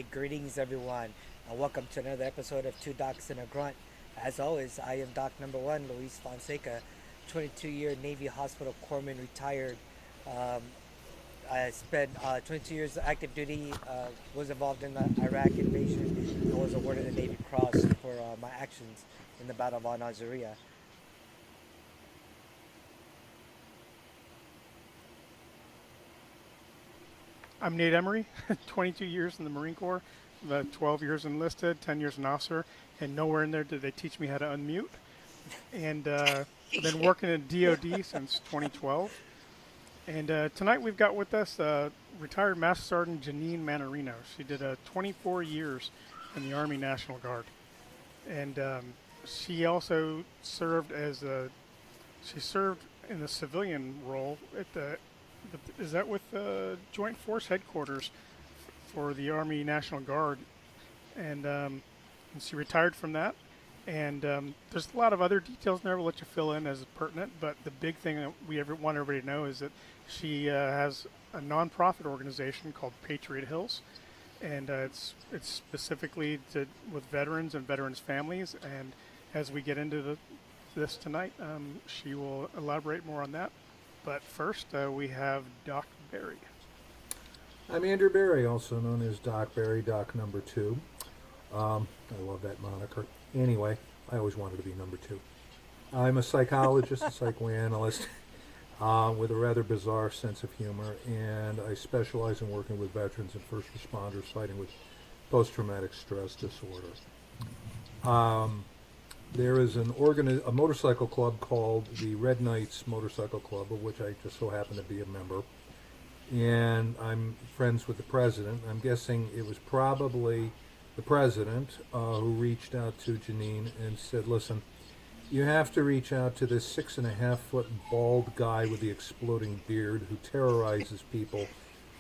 right, greetings everyone, and welcome to another episode of Two Docs and a Grunt. As always, I am Doc Number One, Luis Fonseca, 22-year Navy Hospital Corpsman, retired. Um, I spent 22 years active duty, was involved in the Iraq invasion, and was awarded the Navy Cross for my actions in the Battle of Al Nazariya. I'm Nate Emery, 22 years in the Marine Corps, 12 years enlisted, 10 years an officer, and nowhere in there did they teach me how to unmute. And I've been working in DOD since 2012. And tonight we've got with us retired Master Sergeant Jeannine Mannarino. She did 24 years in the Army National Guard. And she also served she served in the civilian role at is that with the Joint Force Headquarters for the Army National Guard, and she retired from that. And there's a lot of other details in there we'll let you fill in as pertinent, but the big thing that want everybody to know is that she has a nonprofit organization called Patriot Hills, and it's specifically with veterans and veterans' families. And as we get into this tonight, she will elaborate more on that. But first, we have Doc Barry. I'm Andrew Barry, also known as Doc Barry, Doc Number Two. I love that moniker. Anyway, I always wanted to be number two. I'm a psychologist, a psychoanalyst, with a rather bizarre sense of humor, and I specialize in working with veterans and first responders fighting with post-traumatic stress disorder. There is a motorcycle club called the Red Knights Motorcycle Club, of which I just so happen to be a member. And I'm friends with the president. I'm guessing it was probably the president who reached out to Jeannine and said, listen, you have to reach out to this 6.5-foot bald guy with the exploding beard who terrorizes people,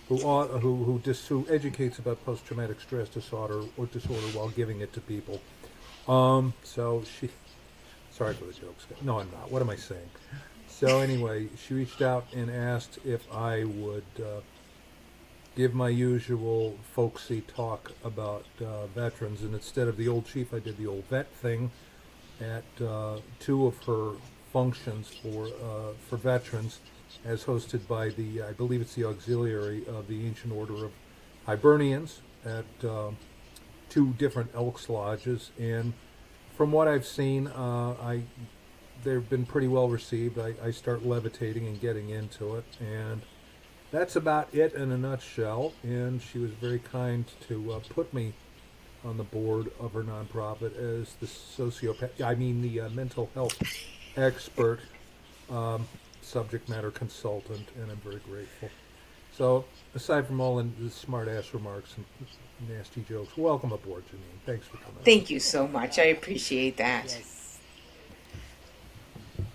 who educates about post-traumatic stress disorder while giving it to people. So sorry for the jokes. No, I'm not. What am I saying? So anyway, she reached out and asked if I would give my usual folksy talk about veterans. And instead of the old chief, I did the old vet thing at two of her functions for veterans, as hosted by I believe it's the auxiliary of the Ancient Order of Hibernians at two different Elks Lodges, and from what I've seen, they've been pretty well received. I start levitating and getting into it, and that's about it in a nutshell. And she was very kind to put me on the board of her nonprofit as the mental health expert, subject matter consultant, and I'm very grateful. So, aside from all the smart-ass remarks and nasty jokes, welcome aboard, Jeannine. Thanks for coming. Thank you so much. I appreciate that. Yes.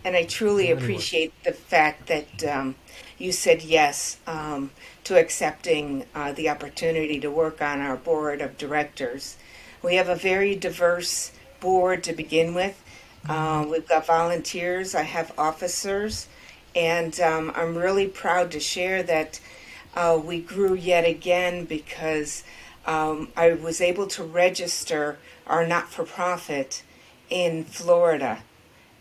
And I truly Anyway. appreciate the fact that you said yes to accepting the opportunity to work on our board of directors. We have a very diverse board to begin with. We've got volunteers, I have officers, and I'm really proud to share that we grew yet again because I was able to register our not-for-profit in Florida,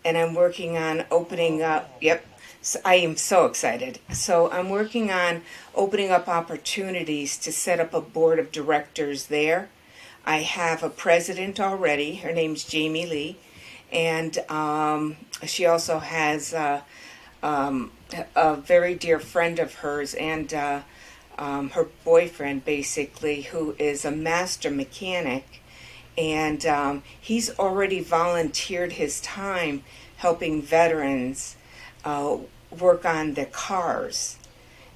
and I'm working on opening up. Yep, so I am so excited. So I'm working on opening up opportunities to set up a board of directors there. I have a president already. Her name's Jamie Lee, and she also has a very dear friend of hers and her boyfriend, basically, who is a master mechanic. And he's already volunteered his time helping veterans work on their cars.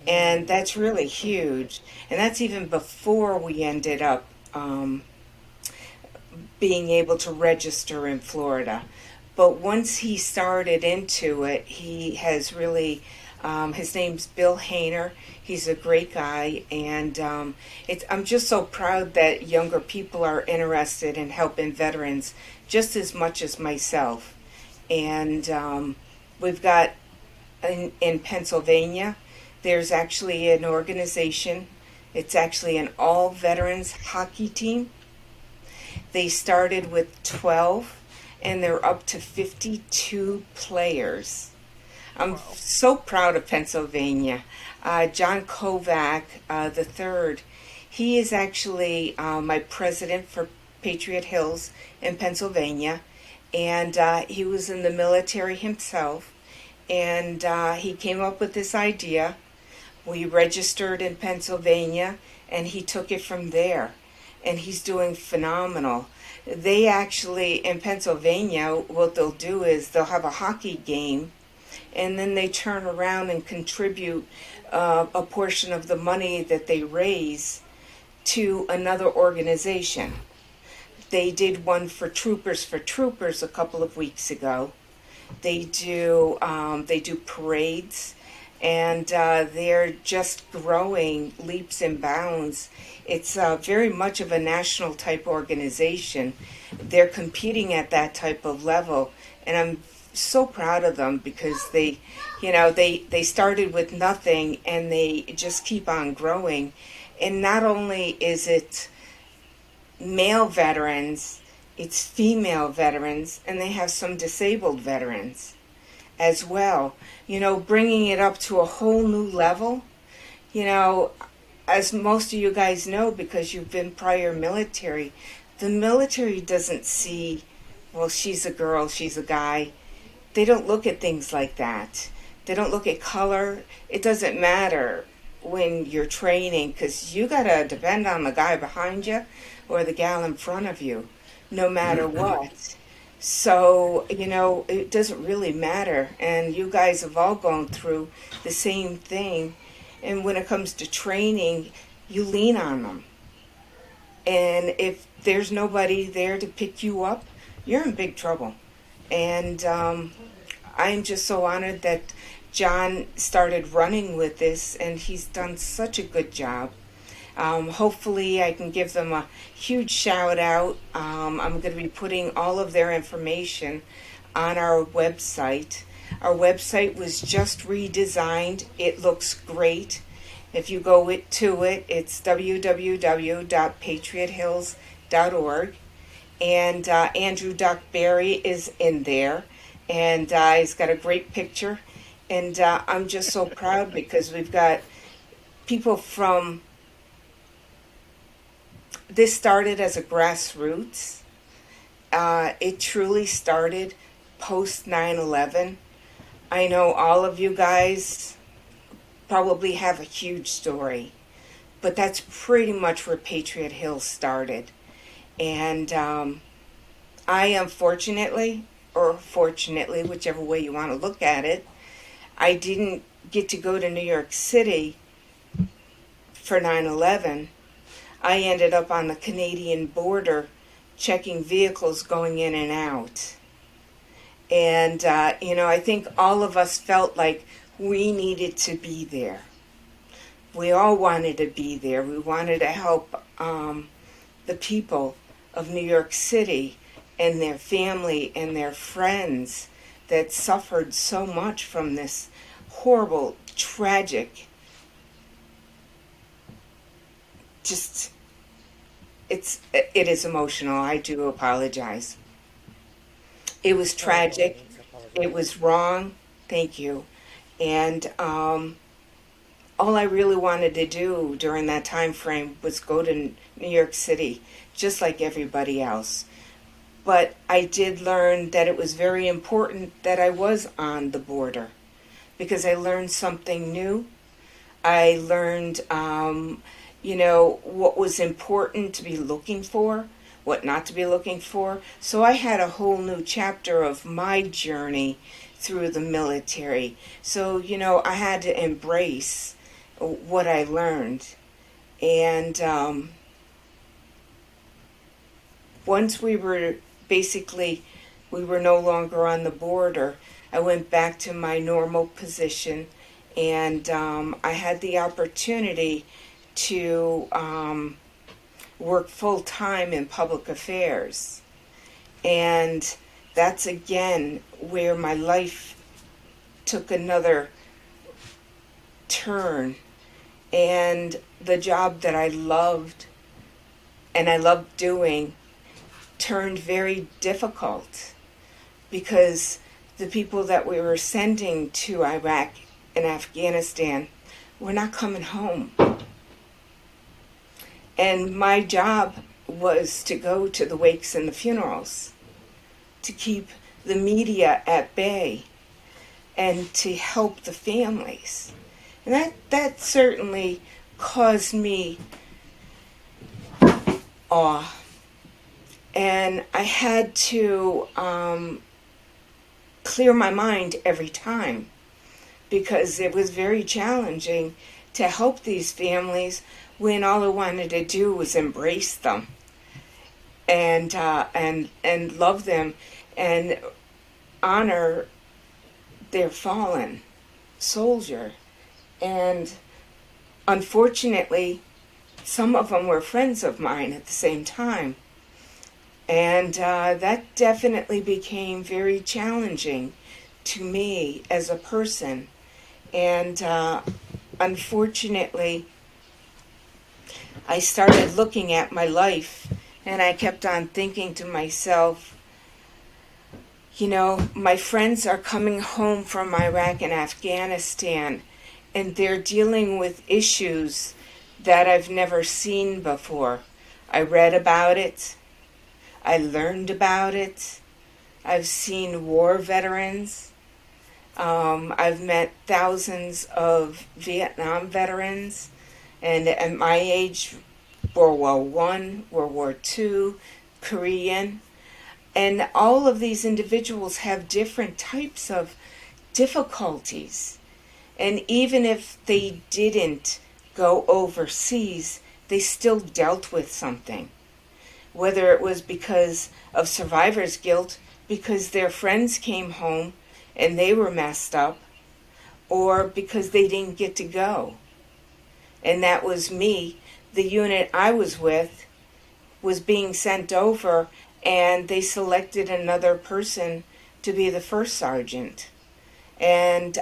And that's really huge. And that's even before we ended up being able to register in Florida. But once he started into it, he has really, his name's Bill Hayner. He's a great guy, and I'm just so proud that younger people are interested in helping veterans just as much as myself. And we've got in Pennsylvania, there's actually an organization It's actually an all veterans hockey team. They started with 12 and they're up to 52 players. I'm so proud of Pennsylvania. John Kovac the third, he is actually my president for Patriot Hills in Pennsylvania, and he was in the military himself, and he came up with this idea. We registered in Pennsylvania, and he took it from there, and he's doing phenomenal. They actually, in Pennsylvania, what they'll do is they'll have a hockey game, and then they turn around and contribute a portion of the money that they raise to another organization. They did one for Troopers a couple of weeks ago. They do parades, and they're just growing leaps and bounds. It's very much of a national type organization. They're competing at that type of level, and I'm so proud of them because they started with nothing and they just keep on growing. And not only is it male veterans, it's female veterans, and they have some disabled veterans as well. Bringing it up to a whole new level. As most of you guys know, because you've been prior military, the military doesn't see, well, she's a girl, she's a guy. They don't look at things like that. They don't look at color. It doesn't matter when you're training, because you got to depend on the guy behind you or the gal in front of you, no matter what. So, it doesn't really matter. And you guys have all gone through the same thing. And when it comes to training, you lean on them. And if there's nobody there to pick you up, you're in big trouble. And I'm just so honored that John started running with this, and he's done such a good job. Hopefully I can give them a huge shout out. I'm going to be putting all of their information on our website. Our website was just redesigned. It looks great. If you go to it, it's www.patriothills.org. And Andrew Duckberry is in there, and he's got a great picture. And I'm just so proud because we've got people from, this started as a grassroots. It truly started post 9/11. I know all of you guys probably have a huge story, but that's pretty much where Patriot Hills started. And I unfortunately, or fortunately, whichever way you want to look at it, I didn't get to go to New York City for 9/11. I ended up on the Canadian border checking vehicles going in and out. And, I think all of us felt like we needed to be there. We all wanted to be there. We wanted to help the people of New York City and their family and their friends that suffered so much from this horrible, tragic, it is emotional. I do apologize. It was tragic. It was wrong. Thank you. And all I really wanted to do during that time frame was go to New York City, just like everybody else. But I did learn that it was very important that I was on the border because I learned something new. I learned, what was important to be looking for, what not to be looking for. So I had a whole new chapter of my journey through the military. So, I had to embrace what I learned. And once we were no longer on the border, I went back to my normal position, and I had the opportunity to work full-time in public affairs. And that's again where my life took another turn. And the job that I loved and I loved doing turned very difficult because the people that we were sending to Iraq and Afghanistan were not coming home. And my job was to go to the wakes and the funerals, to keep the media at bay, and to help the families. And that certainly caused me awe. And I had to clear my mind every time because it was very challenging to help these families when all I wanted to do was embrace them and love them and honor their fallen soldier. And unfortunately, some of them were friends of mine at the same time. And that definitely became very challenging to me as a person. And unfortunately, I started looking at my life and I kept on thinking to myself, you know, my friends are coming home from Iraq and Afghanistan and they're dealing with issues that I've never seen before. I read about it. I learned about it. I've seen war veterans. I've met thousands of Vietnam veterans. And at my age, World War I, World War II, Korean. And all of these individuals have different types of difficulties. And even if they didn't go overseas, they still dealt with something. Whether it was because of survivor's guilt, because their friends came home and they were messed up, or because they didn't get to go. And that was me. The unit I was with was being sent over, and they selected another person to be the first sergeant. And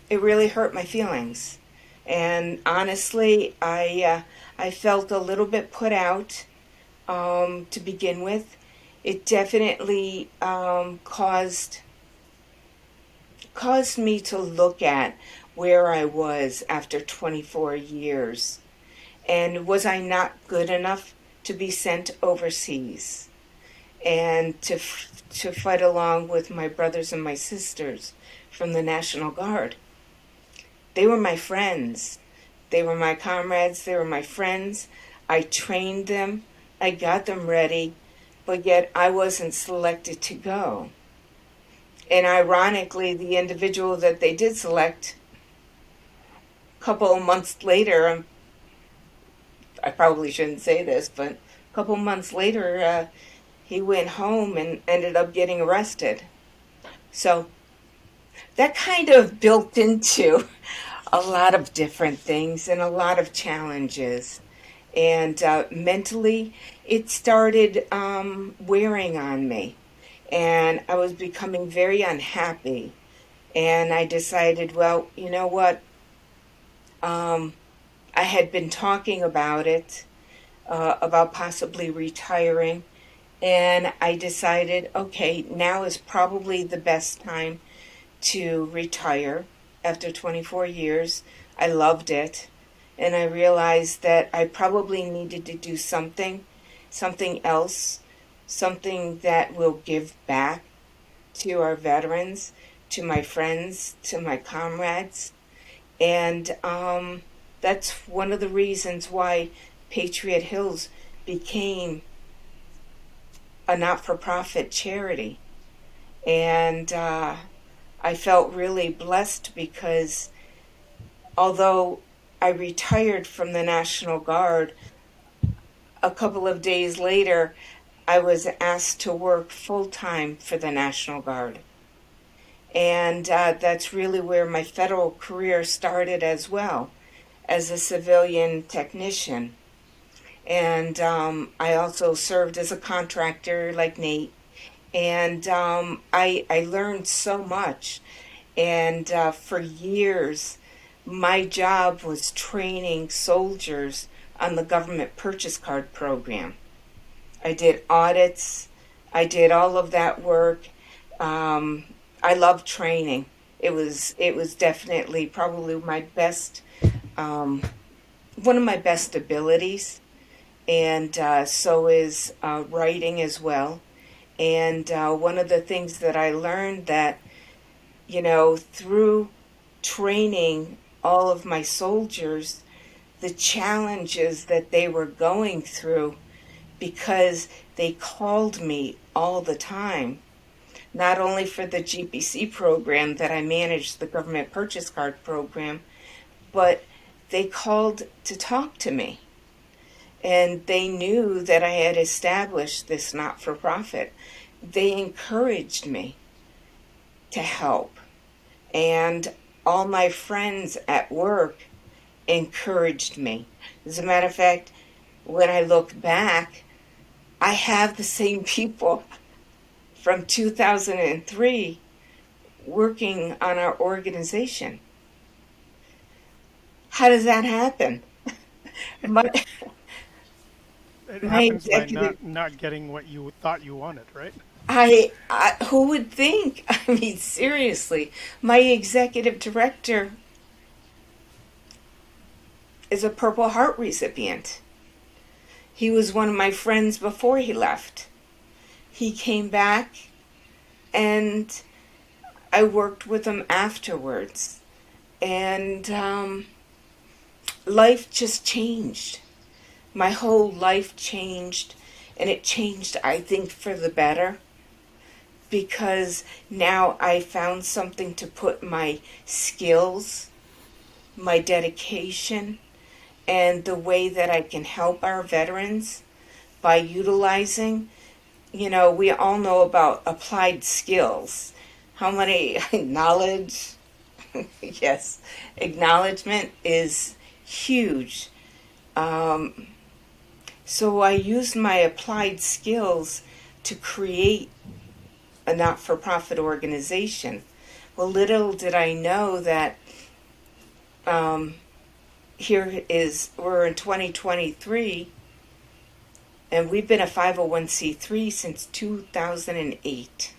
it really hurt my feelings. And honestly, I felt a little bit put out to begin with. It definitely caused me to look at where I was after 24 years. And was I not good enough to be sent overseas and to fight along with my brothers and my sisters from the National Guard? They were my friends. They were my comrades. They were my friends. I trained them. I got them ready, but yet I wasn't selected to go. And ironically, the individual that they did select, a couple of months later, I probably shouldn't say this, but a couple of months later, he went home and ended up getting arrested. So that kind of built into a lot of different things and a lot of challenges. And mentally, it started wearing on me. And I was becoming very unhappy. And I decided, well, you know what? I had been talking about it, about possibly retiring. And I decided, okay, now is probably the best time to retire after 24 years. I loved it. And I realized that I probably needed to do something else, something that will give back to our veterans, to my friends, to my comrades. And that's one of the reasons why Patriot Hills became a not-for-profit charity. And I felt really blessed because although I retired from the National Guard, a couple of days later, I was asked to work full-time for the National Guard. And that's really where my federal career started as well, as a civilian technician. And I also served as a contractor like Nate. And I learned so much. And for years, my job was training soldiers on the government purchase card program. I did audits. I did all of that work. I love training. It was definitely probably my best, one of my best abilities, and so is writing as well. And one of the things that I learned that, through training all of my soldiers, the challenges that they were going through, because they called me all the time, not only for the GPC program that I managed, the government purchase card program, but they called to talk to me. And they knew that I had established this not for profit. They encouraged me to help. And all my friends at work encouraged me. As a matter of fact, when I look back, I have the same people from 2003 working on our organization. How does that happen? my, It my happens by executive, not getting what you thought you wanted, right? who would think? I mean, seriously, my executive director is a Purple Heart recipient. He was one of my friends before he left. He came back, and I worked with him afterwards. And life just changed. My whole life changed, and it changed, I think, for the better, because now I found something to put my skills, my dedication, and the way that I can help our veterans by utilizing, we all know about applied skills. How many knowledge? Yes, acknowledgement is huge. So I used my applied skills to create a not-for-profit organization. Well, little did I know that we're in 2023, and we've been a 501c3 since 2008.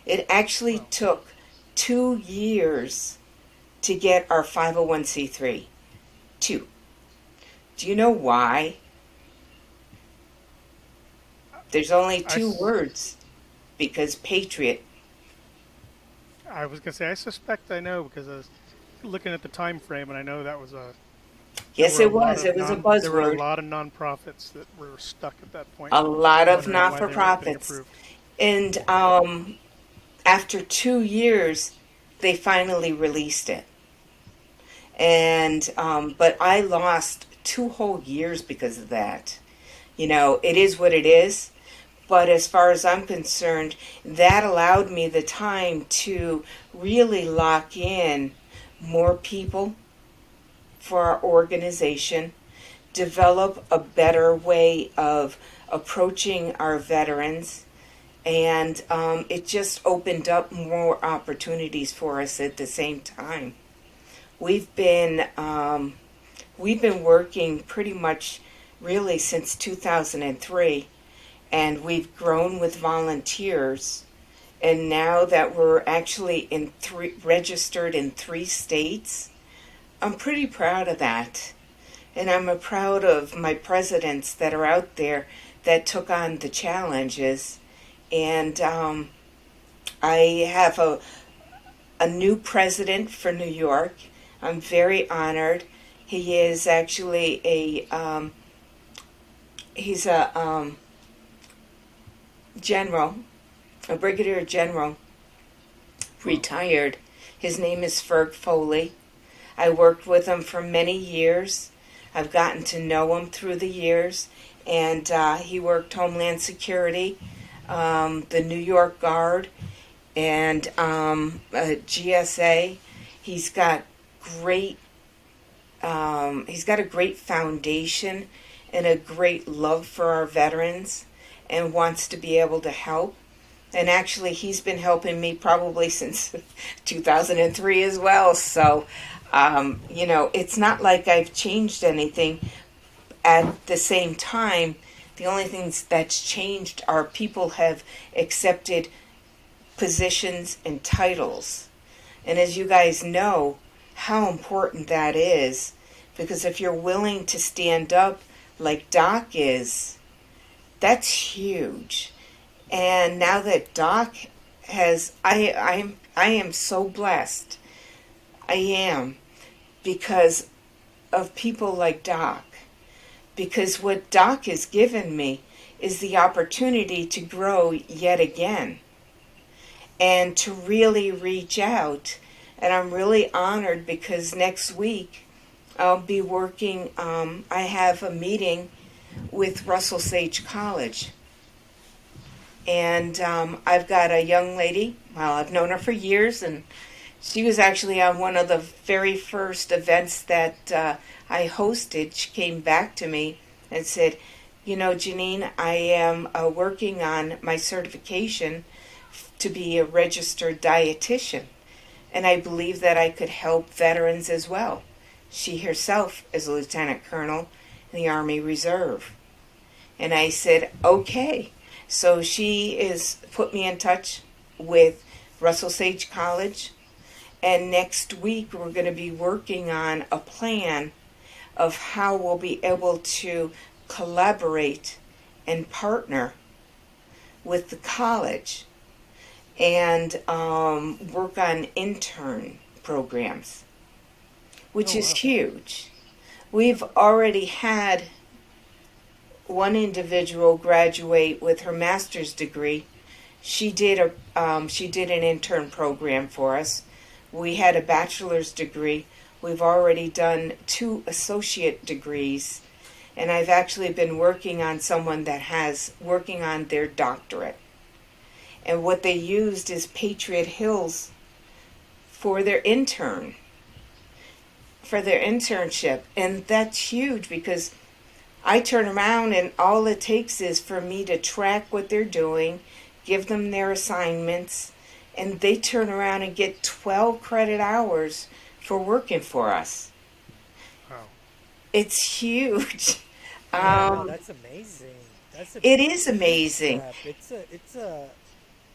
It actually took 2 years to get our 501c3. 2. Do you know why? There's only two words. Because Patriot. I was gonna say I suspect I know because I was looking at the time frame and I know that was a Yes, it was. It was a there were a buzzword. lot of nonprofits that were stuck at that point, A lot of wondering why they weren't getting not-for-profits. approved. And after 2 years, they finally released it. And but I lost 2 whole years because of that. It is what it is. But as far as I'm concerned, that allowed me the time to really lock in more people for our organization, develop a better way of approaching our veterans, and it just opened up more opportunities for us at the same time. We've been working pretty much really since 2003, and we've grown with volunteers. And now that we're actually registered in 3 states, I'm pretty proud of that. And I'm proud of my presidents that are out there that took on the challenges. And I have a new president for New York. I'm very honored. He is actually he's a general, a brigadier general, retired. His name is Ferg Foley. I worked with him for many years. I've gotten to know him through the years, and he worked Homeland Security, the New York Guard, and GSA. He's got a great foundation and a great love for our veterans, and wants to be able to help. And actually, he's been helping me probably since 2003 as well. So, it's not like I've changed anything. At the same time, the only things that's changed are people have accepted positions and titles. And as you guys know, how important that is, because if you're willing to stand up like Doc is, that's huge. And now that Doc has, I am so blessed. I am, because of people like Doc. Because what Doc has given me is the opportunity to grow yet again and to really reach out. And I'm really honored because next week I'll be working, I have a meeting with Russell Sage College. And I've got a young lady, well, I've known her for years, and she was actually on one of the very first events that I hosted. She came back to me and said, Jeannine, I am working on my certification to be a registered dietitian, and I believe that I could help veterans as well. She herself is a lieutenant colonel in the Army Reserve. And I said, okay. So she is put me in touch with Russell Sage College, and next week we're going to be working on a plan of how we'll be able to collaborate and partner with the college and work on intern programs, which is huge. We've already had one individual graduate with her master's degree. She did an intern program for us. We had a bachelor's degree. We've already done 2 associate degrees, and I've actually been working on someone that has working on their doctorate. And what they used is Patriot Hills for their internship. And that's huge because I turn around and all it takes is for me to track what they're doing, give them their assignments, and they turn around and get 12 credit hours for working for us. Wow. It's huge. No, that's amazing. It is amazing. Step. It's a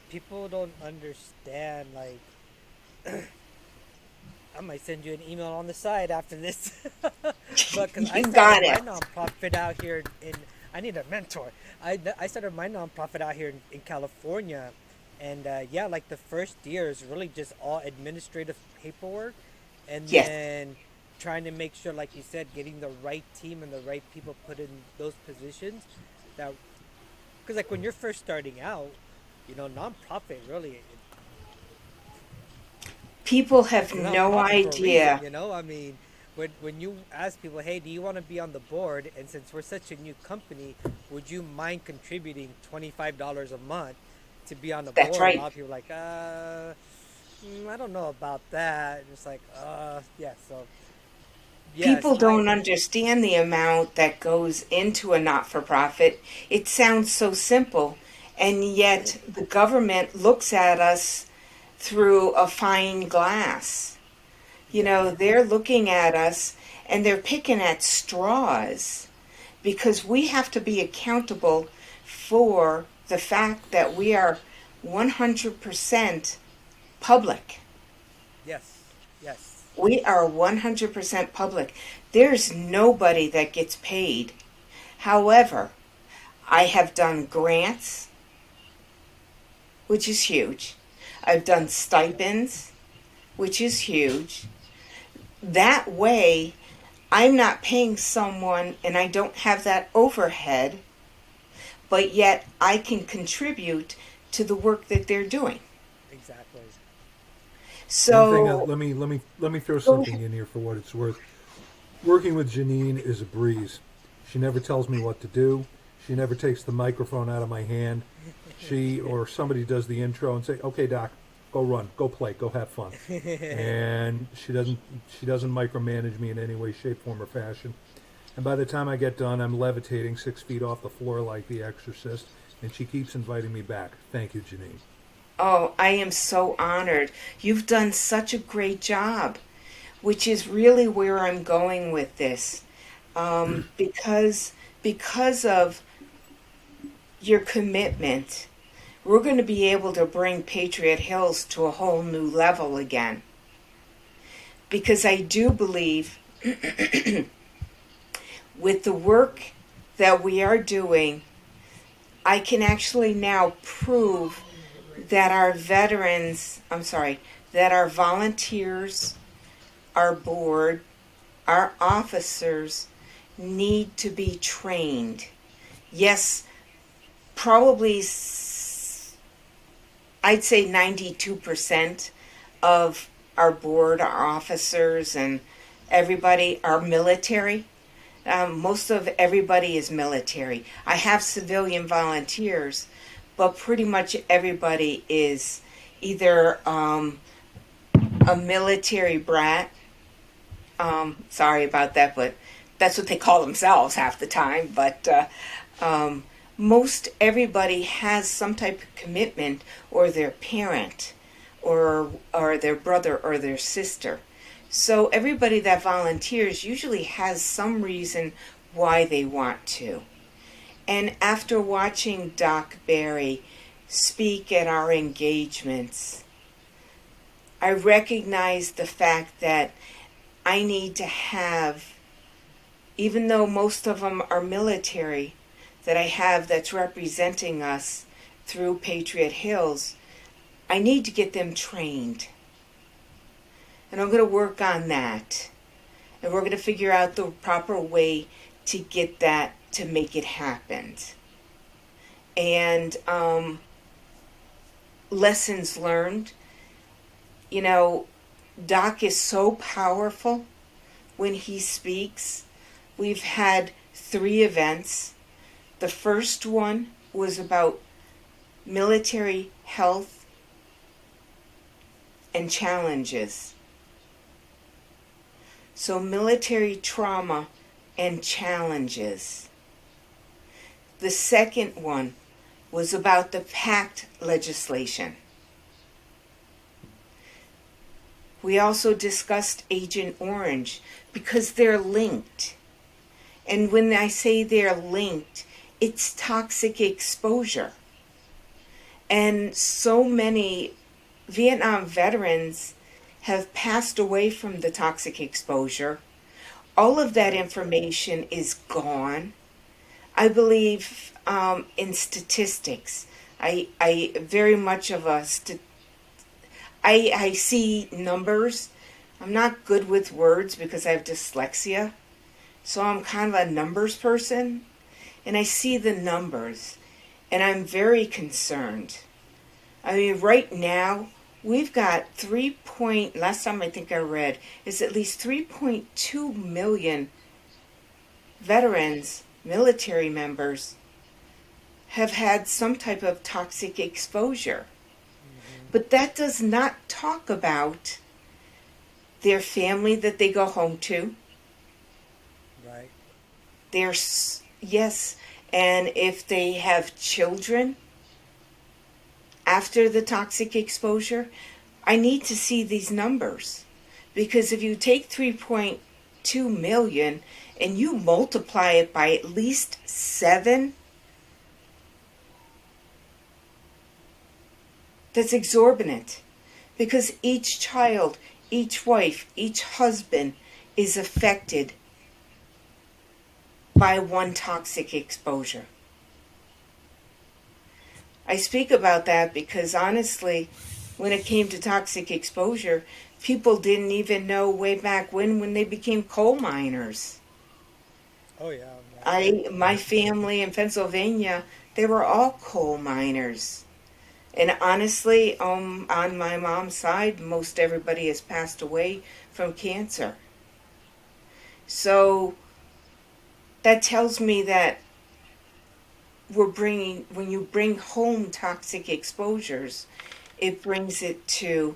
people don't understand. Like, I might send you an email on the side after this, but because I You got started my it. nonprofit out here in, I need a mentor. I started my nonprofit out here in California, and yeah, like the first year is really just all administrative paperwork, and Yes. then trying to make sure, like you said, getting the right team and the right people put in those positions. That because like when you're first starting out, nonprofit really People it's have a no nonprofit for a reason. idea. I mean, when you ask people, hey, do you want to be on the board? And since we're such a new company, would you mind contributing $25 a month to be on the That's board? A right. lot of people are like, I don't know about that. And it's like, yeah. So yes, People don't understand the amount that goes into a not for profit. It sounds so simple, and yet the government looks at us through a fine glass. exactly. They're looking at us and they're picking at straws because we have to be accountable for the fact that we are 100% public. Yes, yes, We are 100% public. There's nobody that gets paid. However, I have done grants, which is huge. I've done stipends, which is huge. That way, I'm not paying someone and I don't have that overhead, but yet I can contribute to the work that they're doing. exactly. One thing, So, let me throw go something ahead. in here for what it's worth. Working with Jeannine is a breeze. She never tells me what to do. She never takes the microphone out of my hand. She or somebody does the intro and say, "Okay, Doc, go run, go play, go have fun." And she doesn't micromanage me in any way, shape, form, or fashion. And by the time I get done, I'm levitating 6 feet off the floor like the Exorcist, and she keeps inviting me back. Thank you, Jeannine. Oh, I am so honored. You've done such a great job, which is really where I'm going with this. Because of your commitment, we're going to be able to bring Patriot Hills to a whole new level again. Because I do believe with the work that we are doing, I can actually now prove that our that our volunteers, our board, our officers need to be trained. Yes, probably I'd say 92% of our board, our officers, and everybody are military. Most of everybody is military. I have civilian volunteers, but pretty much everybody is either a military brat. Sorry about that, but that's what they call themselves half the time. But most everybody has some type of commitment, or their parent, or their brother or their sister. So everybody that volunteers usually has some reason why they want to. And after watching Doc Barry speak at our engagements, I recognize the fact that I need to have, even though most of them are military, that I have that's representing us through Patriot Hills, I need to get them trained. And I'm going to work on that. And we're going to figure out the proper way to get that, to make it happen. And lessons learned. You know, Doc is so powerful when he speaks. We've had 3 events. The first one was about military health and challenges. So military trauma and challenges. The second one was about the PACT legislation. We also discussed Agent Orange because they're linked. And when I say they're linked, it's toxic exposure. And so many Vietnam veterans have passed away from the toxic exposure. All of that information is gone. I believe in statistics. I very much of a I see numbers. I'm not good with words because I have dyslexia. So I'm kind of a numbers person. And I see the numbers. And I'm very concerned. I mean, right now, we've got last time I think I read, is at least 3.2 million veterans, military members, have had some type of toxic exposure. But that does not talk about their family that they go home to. Right. Yes, and if they have children after the toxic exposure, I need to see these numbers. Because if you take 3.2 million and you multiply it by at least 7, that's exorbitant. Because each child, each wife, each husband is affected by one toxic exposure. I speak about that because honestly, when it came to toxic exposure, people didn't even know way back when they became coal miners. Oh yeah. My family in Pennsylvania, they were all coal miners. And honestly, on my mom's side, most everybody has passed away from cancer. So that tells me that when you bring home toxic exposures, it brings it to,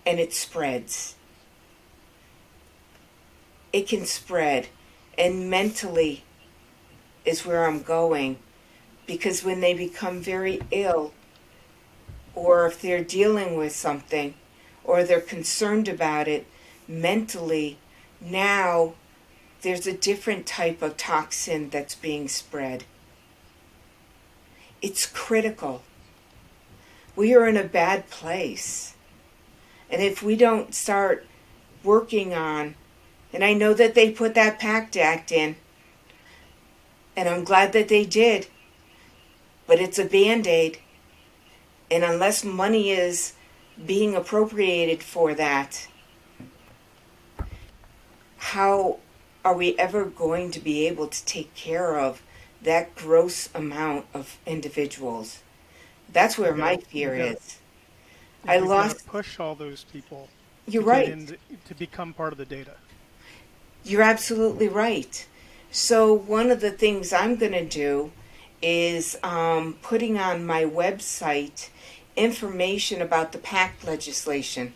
and it spreads. It can spread. And mentally is where I'm going. because when they become very ill, or if they're dealing with something, or they're concerned about it mentally, now there's a different type of toxin that's being spread. It's critical. We are in a bad place. And if we don't start working on, and I know that they put that PACT Act in, and I'm glad that they did, but it's a Band-Aid. And unless money is being appropriated for that, how are we ever going to be able to take care of that gross amount of individuals? That's where my fear is. I We've got to lost. push all those people You're to get right. in to become part of the data. You're absolutely right. So one of the things I'm going to do is putting on my website information about the PACT legislation,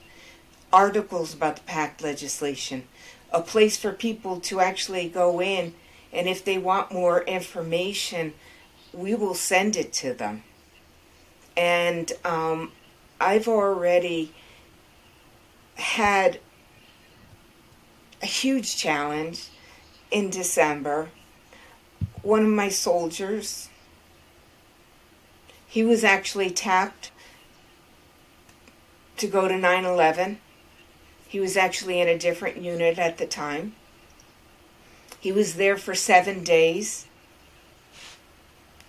articles about the PACT legislation, a place for people to actually go in, and if they want more information, we will send it to them. And I've already had a huge challenge in December. One of my soldiers, he was actually tapped to go to 9/11. He was actually in a different unit at the time. He was there for 7 days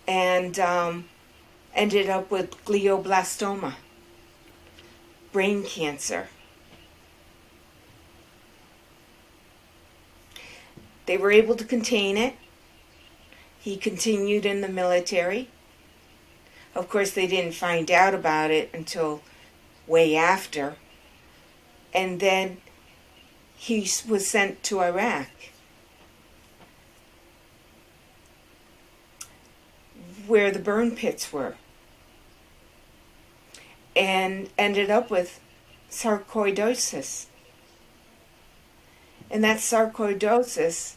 and ended up with glioblastoma, brain cancer. They were able to contain it. He continued in the military. Of course, they didn't find out about it until way after. And then he was sent to Iraq, where the burn pits were, and ended up with sarcoidosis. And that sarcoidosis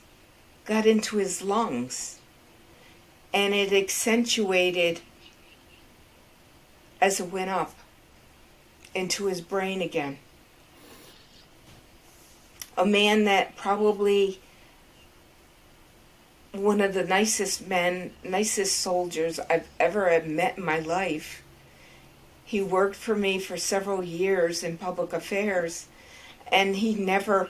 got into his lungs, and it accentuated as it went up into his brain again. A man that probably one of the nicest men, nicest soldiers I've ever met in my life. He worked for me for several years in public affairs, and he never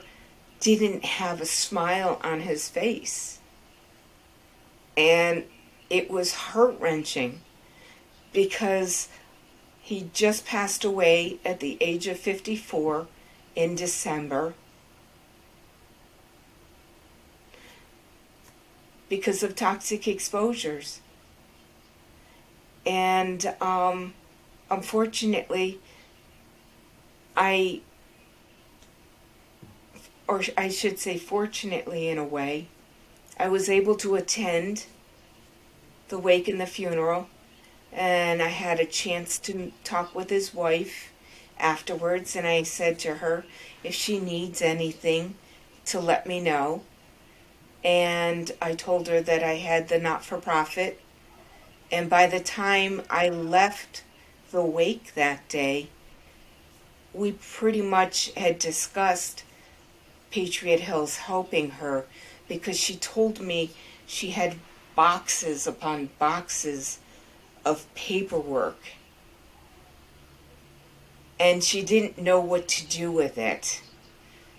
didn't have a smile on his face. And it was heart-wrenching because he just passed away at the age of 54 in December because of toxic exposures. And unfortunately, I should say fortunately in a way, I was able to attend the wake and the funeral, and I had a chance to talk with his wife afterwards, and I said to her if she needs anything to let me know. And I told her that I had the not-for-profit, and by the time I left the wake that day, we pretty much had discussed Patriot Hills helping her, because she told me she had boxes upon boxes of paperwork and she didn't know what to do with it.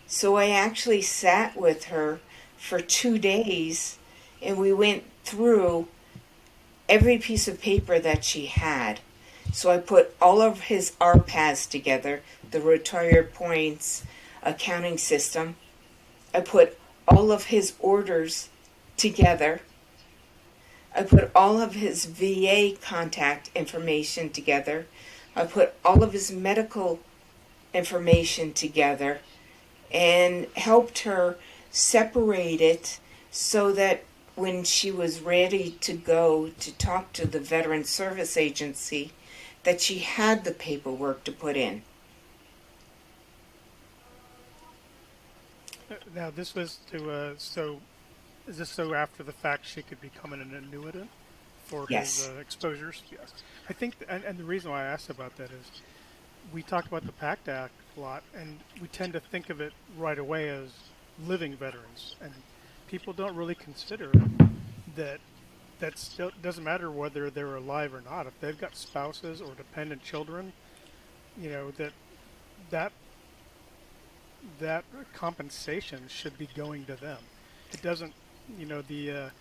So I actually sat with her for 2 days and we went through every piece of paper that she had. So I put all of his RPAS together, the retired points accounting system. I put all of his orders together. I put all of his VA contact information together. I put all of his medical information together and helped her separate it so that when she was ready to go to talk to the Veteran Service Agency, that she had the paperwork to put in. Now, this was to, so is this so after the fact she could become an annuitant for his Yes. exposures. Yes, I think, and the reason why I asked about that is we talk about the PACT Act a lot, and we tend to think of it right away as living veterans, and people don't really consider that that still doesn't matter whether they're alive or not. If they've got spouses or dependent children, that that that compensation should be going to them. It doesn't, like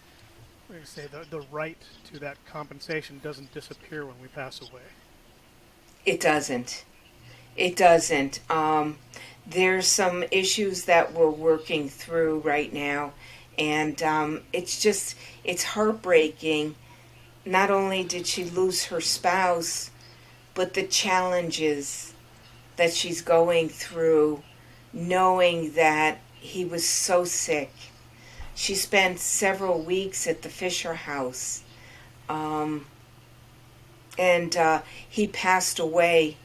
I say, the right to that compensation doesn't disappear when we pass away. It doesn't. It doesn't. There's some issues that we're working through right now, and it's heartbreaking. Not only did she lose her spouse, but the challenges that she's going through, knowing that he was so sick. She spent several weeks at the Fisher House, and he passed away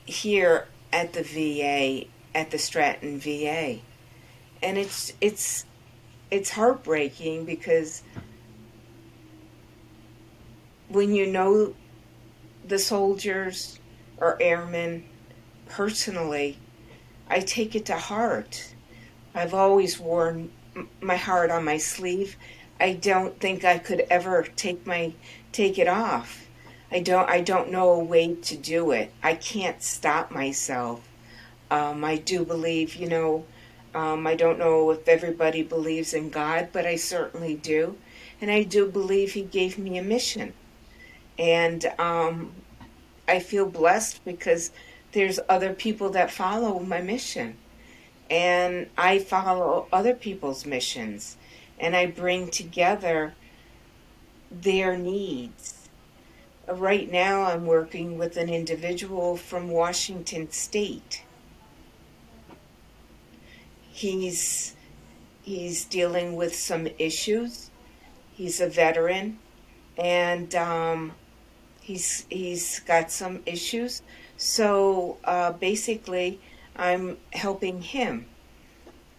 here at the VA, at the Stratton VA, and it's heartbreaking because when you know the soldiers or airmen personally, I take it to heart. I've always worn my heart on my sleeve. I don't think I could ever take it off. I don't know a way to do it. I can't stop myself. I do believe, I don't know if everybody believes in God, but I certainly do. And I do believe He gave me a mission. And I feel blessed because there's other people that follow my mission. And I follow other people's missions. And I bring together their needs. Right now, I'm working with an individual from Washington State. He's dealing with some issues. He's a veteran, and he's got some issues. So basically, I'm helping him.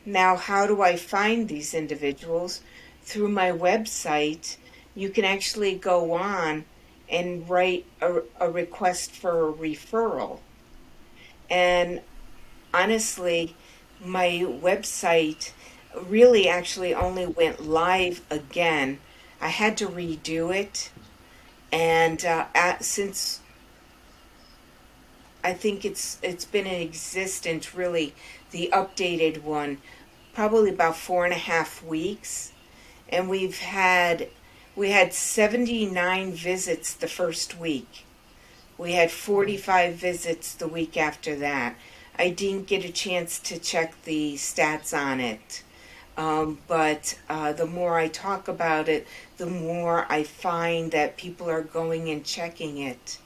Now, how do I find these individuals? Through my website, you can actually go on and write a request for a referral. And honestly, my website really actually only went live again. I had to redo it. And since I think it's been in existence, really, the updated one, probably about 4.5 weeks, and we had 79 visits the first week. We had 45 visits the week after that. I didn't get a chance to check the stats on it, but the more I talk about it, the more I find that people are going and checking it.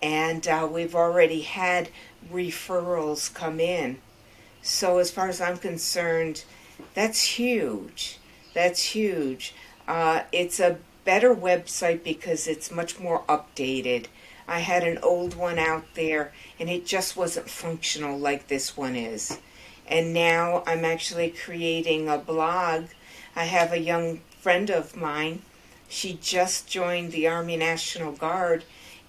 And we've already had referrals come in. So as far as I'm concerned, that's huge. That's huge. It's a better website because it's much more updated. I had an old one out there and it just wasn't functional like this one is. And now I'm actually creating a blog. I have a young friend of mine. She just joined the Army National Guard,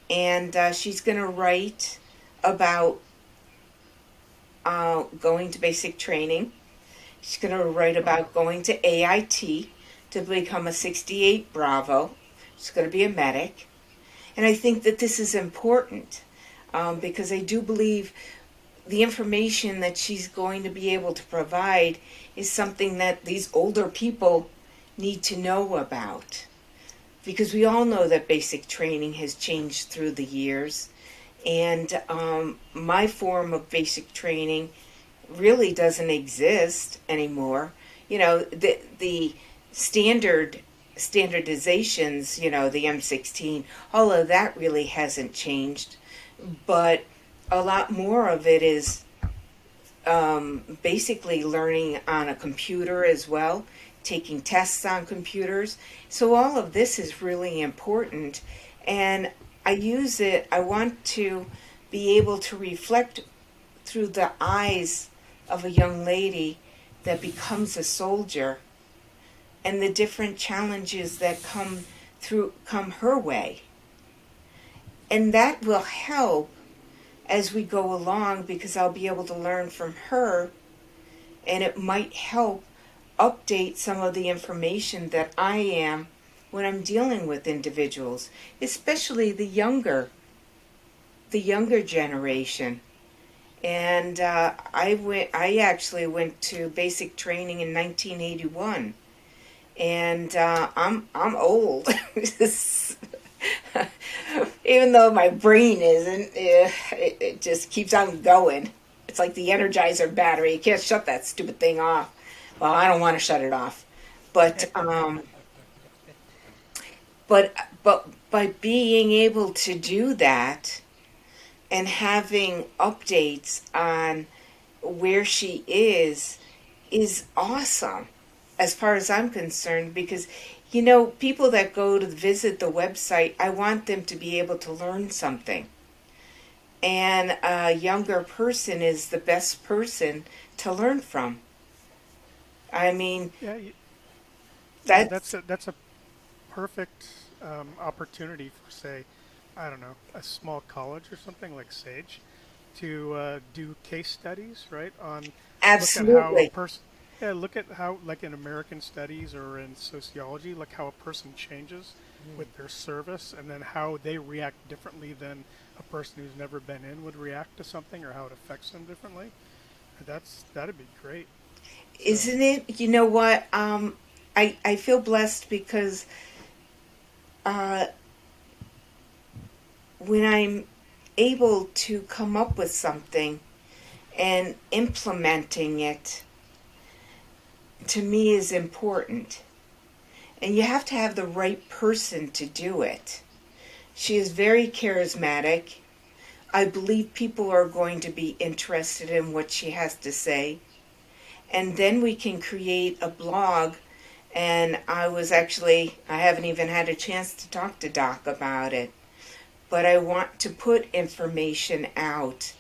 and she's going to write about going to basic training. She's going to write about going to AIT to become a 68 Bravo. She's going to be a medic. And I think that this is important because I do believe the information that she's going to be able to provide is something that these older people need to know about. Because we all know that basic training has changed through the years. And my form of basic training really doesn't exist anymore. The standardizations, the M16, all of that really hasn't changed. But a lot more of it is basically learning on a computer as well, taking tests on computers. So all of this is really important. And I use it, I want to be able to reflect through the eyes of a young lady that becomes a soldier and the different challenges that come come her way. And that will help as we go along, because I'll be able to learn from her, and it might help update some of the information that I am when I'm dealing with individuals, especially the younger generation. And I actually went to basic training in 1981, and I'm old. Even though my brain isn't, it just keeps on going. It's like the Energizer battery. You can't shut that stupid thing off. Well, I don't want to shut it off, but but by being able to do that and having updates on where she is awesome, as far as I'm concerned, because people that go to visit the website, I want them to be able to learn something. And a younger person is the best person to learn from. I mean, that's a perfect opportunity for, say, I don't know, a small college or something like Sage, to do case studies, right? On absolutely. look at how, like in American studies or in sociology, like how a person changes with their service, and then how they react differently than a person who's never been in would react to something, or how it affects them differently. That'd be great. So, Isn't it? You know what? I feel blessed because uh, when I'm able to come up with something and implementing it, to me is important. And you have to have the right person to do it. She is very charismatic. I believe people are going to be interested in what she has to say. And then we can create a blog. And I haven't even had a chance to talk to Doc about it. But I want to put information out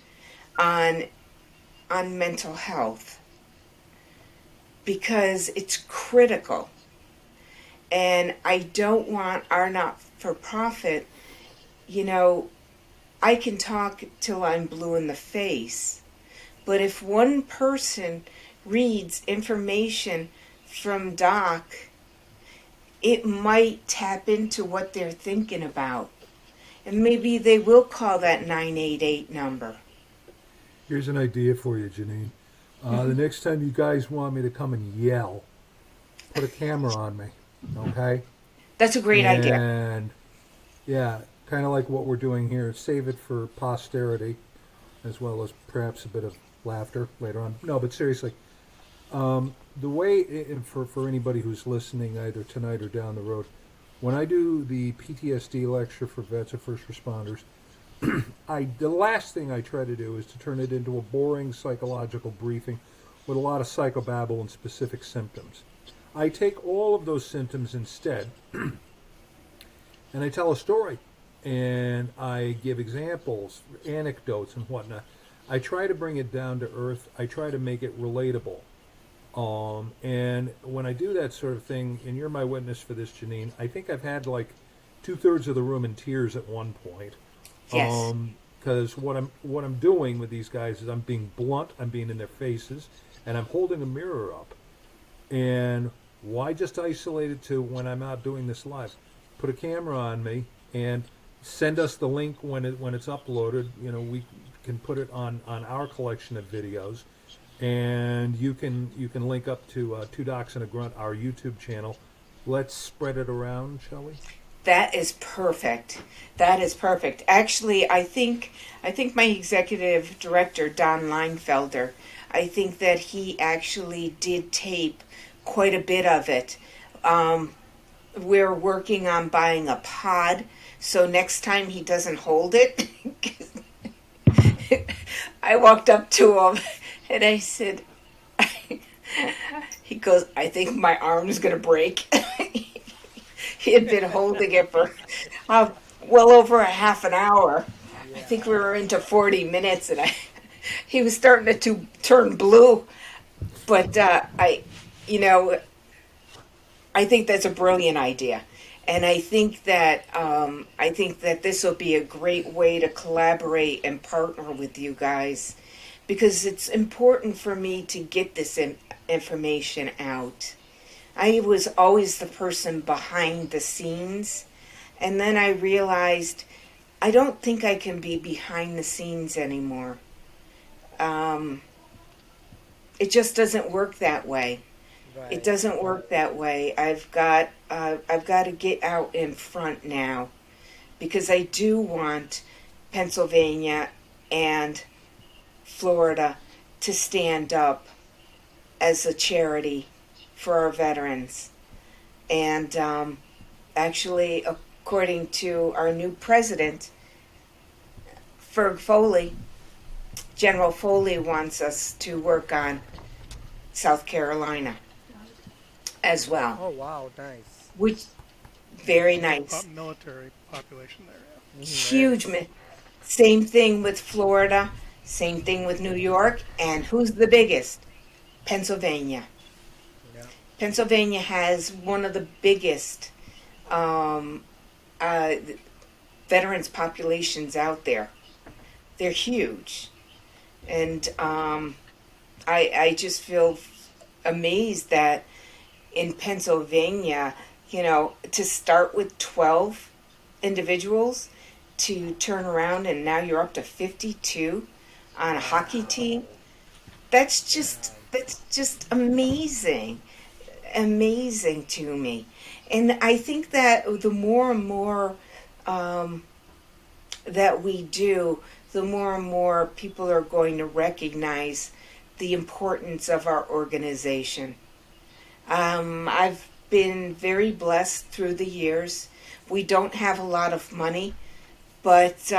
on mental health, because it's critical. And I don't want our not-for-profit, I can talk till I'm blue in the face. But if one person reads information from Doc, it might tap into what they're thinking about. And maybe they will call that 988 number. Here's an idea for you, Jeannine. The next time you guys want me to come and yell, put a camera on me, okay? That's a great idea. And yeah, kind of like what we're doing here. Save it for posterity, as well as perhaps a bit of laughter later on. No, but seriously, the way for anybody who's listening, either tonight or down the road, when I do the PTSD lecture for vets or first responders, the last thing I try to do is to turn it into a boring psychological briefing with a lot of psychobabble and specific symptoms. I take all of those symptoms instead, and I tell a story, and I give examples, anecdotes, and whatnot. I try to bring it down to earth. I try to make it relatable. And when I do that sort of thing, and you're my witness for this, Jeannine, I think I've had like 2/3 of the room in tears at one point. Yes. Because what I'm doing with these guys is I'm being blunt, I'm being in their faces, and I'm holding a mirror up. And why just isolate it to when I'm out doing this live? Put a camera on me and send us the link when it's uploaded. We can put it on our collection of videos, and you can link up to Two Docs and a Grunt, our YouTube channel. Let's spread it around, shall we? That is perfect. That is perfect. Actually, I think my executive director, Don Leinfelder, I think that he actually did tape quite a bit of it. We're working on buying a pod, so next time he doesn't hold it. I walked up to him and I said, he goes, I think my arm is going to break. He had been holding it for well over a half an hour. I think we were into 40 minutes, and he was starting to turn blue. But I think that's a brilliant idea. And I think that this will be a great way to collaborate and partner with you guys, because it's important for me to get this information out. I was always the person behind the scenes, and then I realized I don't think I can be behind the scenes anymore. It just doesn't work that way. It Right. doesn't work that way. I've got to get out in front now, because I do want Pennsylvania and Florida to stand up as a charity for our veterans. And actually, according to our new president, Ferg Foley, General Foley wants us to work on South Carolina as well, Oh wow, nice. which very Big nice. military population there. Yeah. Very. Huge. Same thing with Florida, same thing with New York, and who's the biggest? Pennsylvania. Yeah. Pennsylvania has one of the biggest um, uh, veterans populations out there. They're huge, and I just feel amazed that in Pennsylvania, to start with 12 individuals, to turn around and now you're up to 52 on a hockey team. That's just amazing, amazing to me. And I think that the more and more um, that we do, the more and more people are going to recognize the importance of our organization. I've been very blessed through the years. We don't have a lot of money, but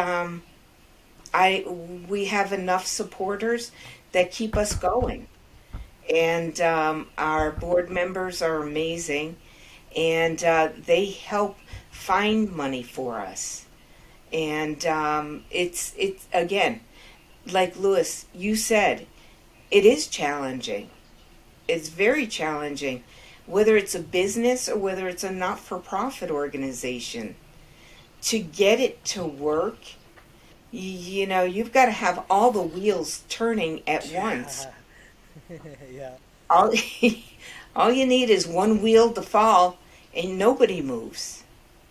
I we have enough supporters that keep us going. And our board members are amazing, and they help find money for us. And it's again, like Lewis, you said, it is challenging. It's very challenging, whether it's a business or whether it's a not-for-profit organization. To get it to work, you've got to have all the wheels turning at once. Yeah. All, all you need is one wheel to fall, and nobody moves.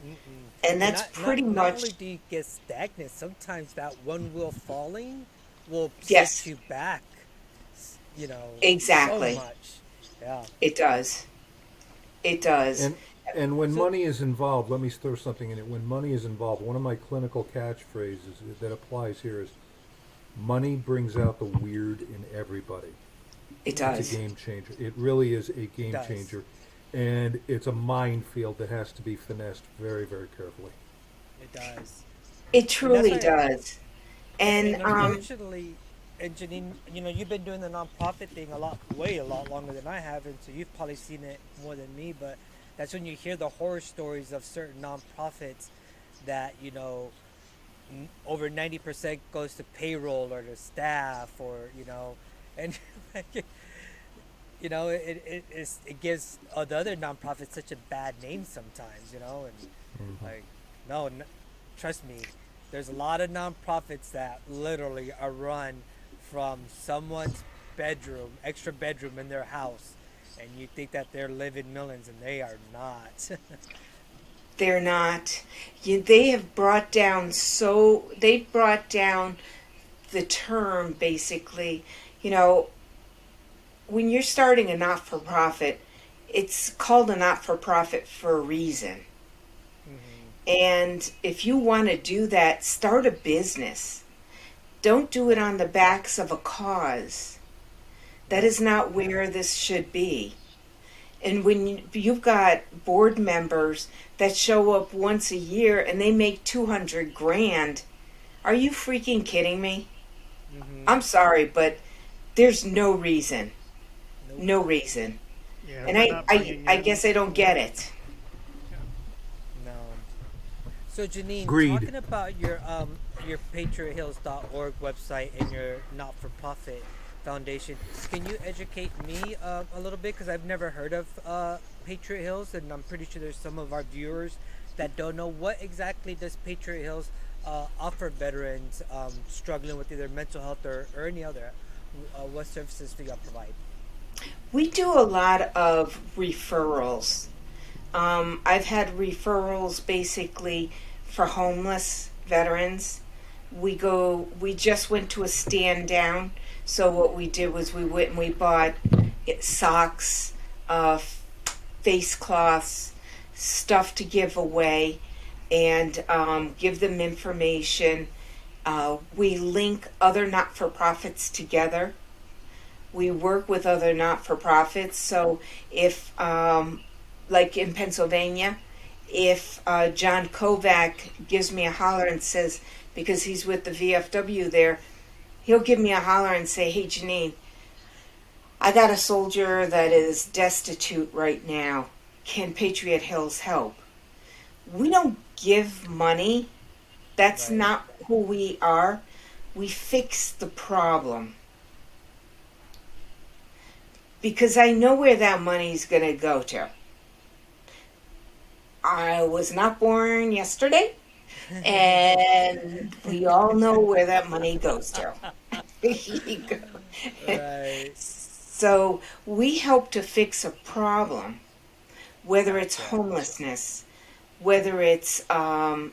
Mm-mm. And And that's pretty not only much, do you get stagnant, sometimes that one wheel falling will set yes, you back, so exactly. much. Yeah. It does. It does. And when So, money is involved, let me throw something in it. When money is involved, one of my clinical catchphrases that applies here is money brings out the weird in everybody. It It's a does. game changer. It really is a it game does. changer. And it's a minefield that has to be finessed very, very carefully. It does. It And that's truly why, does. and And unfortunately, and Janine, you've been doing the nonprofit thing a lot longer than I have, and so you've probably seen it more than me. But that's when you hear the horror stories of certain nonprofits that over 90% goes to payroll or to staff, or and it gives the other nonprofits such a bad name sometimes, and Hmm. like no, trust me, there's a lot of nonprofits that literally are run from someone's extra bedroom in their house, and you think that they're living millions, and they are not. they're not. They have brought down they've brought down the term basically. You know, when you're starting a not for profit, it's called a not for profit for a reason. Hmm. And if you want to do that, start a business. Don't do it Right, on the backs of a cause. That right, is not where this should be. And when you've got board members that show up once a year and they make 200 grand, are you freaking kidding me? hmm I'm sorry, but there's no reason. nope, No reason. Yeah, if And they're I, not I, bringing I in, guess I don't get it. yeah. no. So Janine, Greed. talking about your patriothills.org website and your not-for-profit, Foundation. Can you educate me a little bit? Because I've never heard of Patriot Hills, and I'm pretty sure there's some of our viewers that don't know what exactly does Patriot Hills offer veterans struggling with either mental health or any other. What services do y'all provide? We do a lot of referrals. I've had referrals basically for homeless veterans. We just went to a stand down. So what we did was we went and we bought socks, face cloths, stuff to give away, and give them information. We link other not for profits together. We work with other not for profits. So if, like in Pennsylvania, if John Kovac gives me a holler and says, because he's with the VFW there, he'll give me a holler and say, hey, Jeannine, I got a soldier that is destitute right now. Can Patriot Hills help? We don't give money. That's Right. not who we are. We fix the problem. Because I know where that money's going to go to. I was not born yesterday, and we all know where that money goes to. Right. So we help to fix a problem, whether it's Gotcha. homelessness, whether it's a